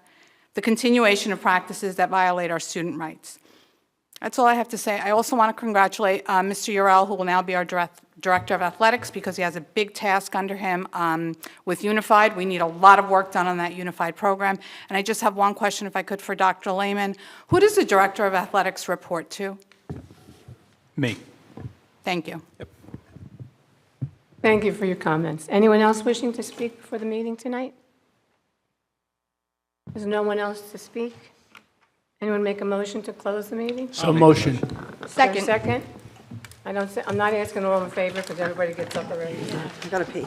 the continuation of practices that violate our student rights. That's all I have to say. I also want to congratulate Mr. Urel, who will now be our Director of Athletics, because he has a big task under him with Unified. We need a lot of work done on that Unified program. And I just have one question, if I could, for Dr. Lehman. Who does the Director of Athletics report to? Me. Thank you. Yep. Thank you for your comments. Anyone else wishing to speak before the meeting tonight? There's no one else to speak? Anyone make a motion to close the meeting? So motion. Second. Second? I'm not asking all in favor because everybody gets up already. I gotta pee.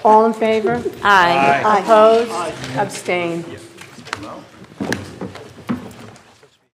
All in favor? Aye. Opposed? Abstain?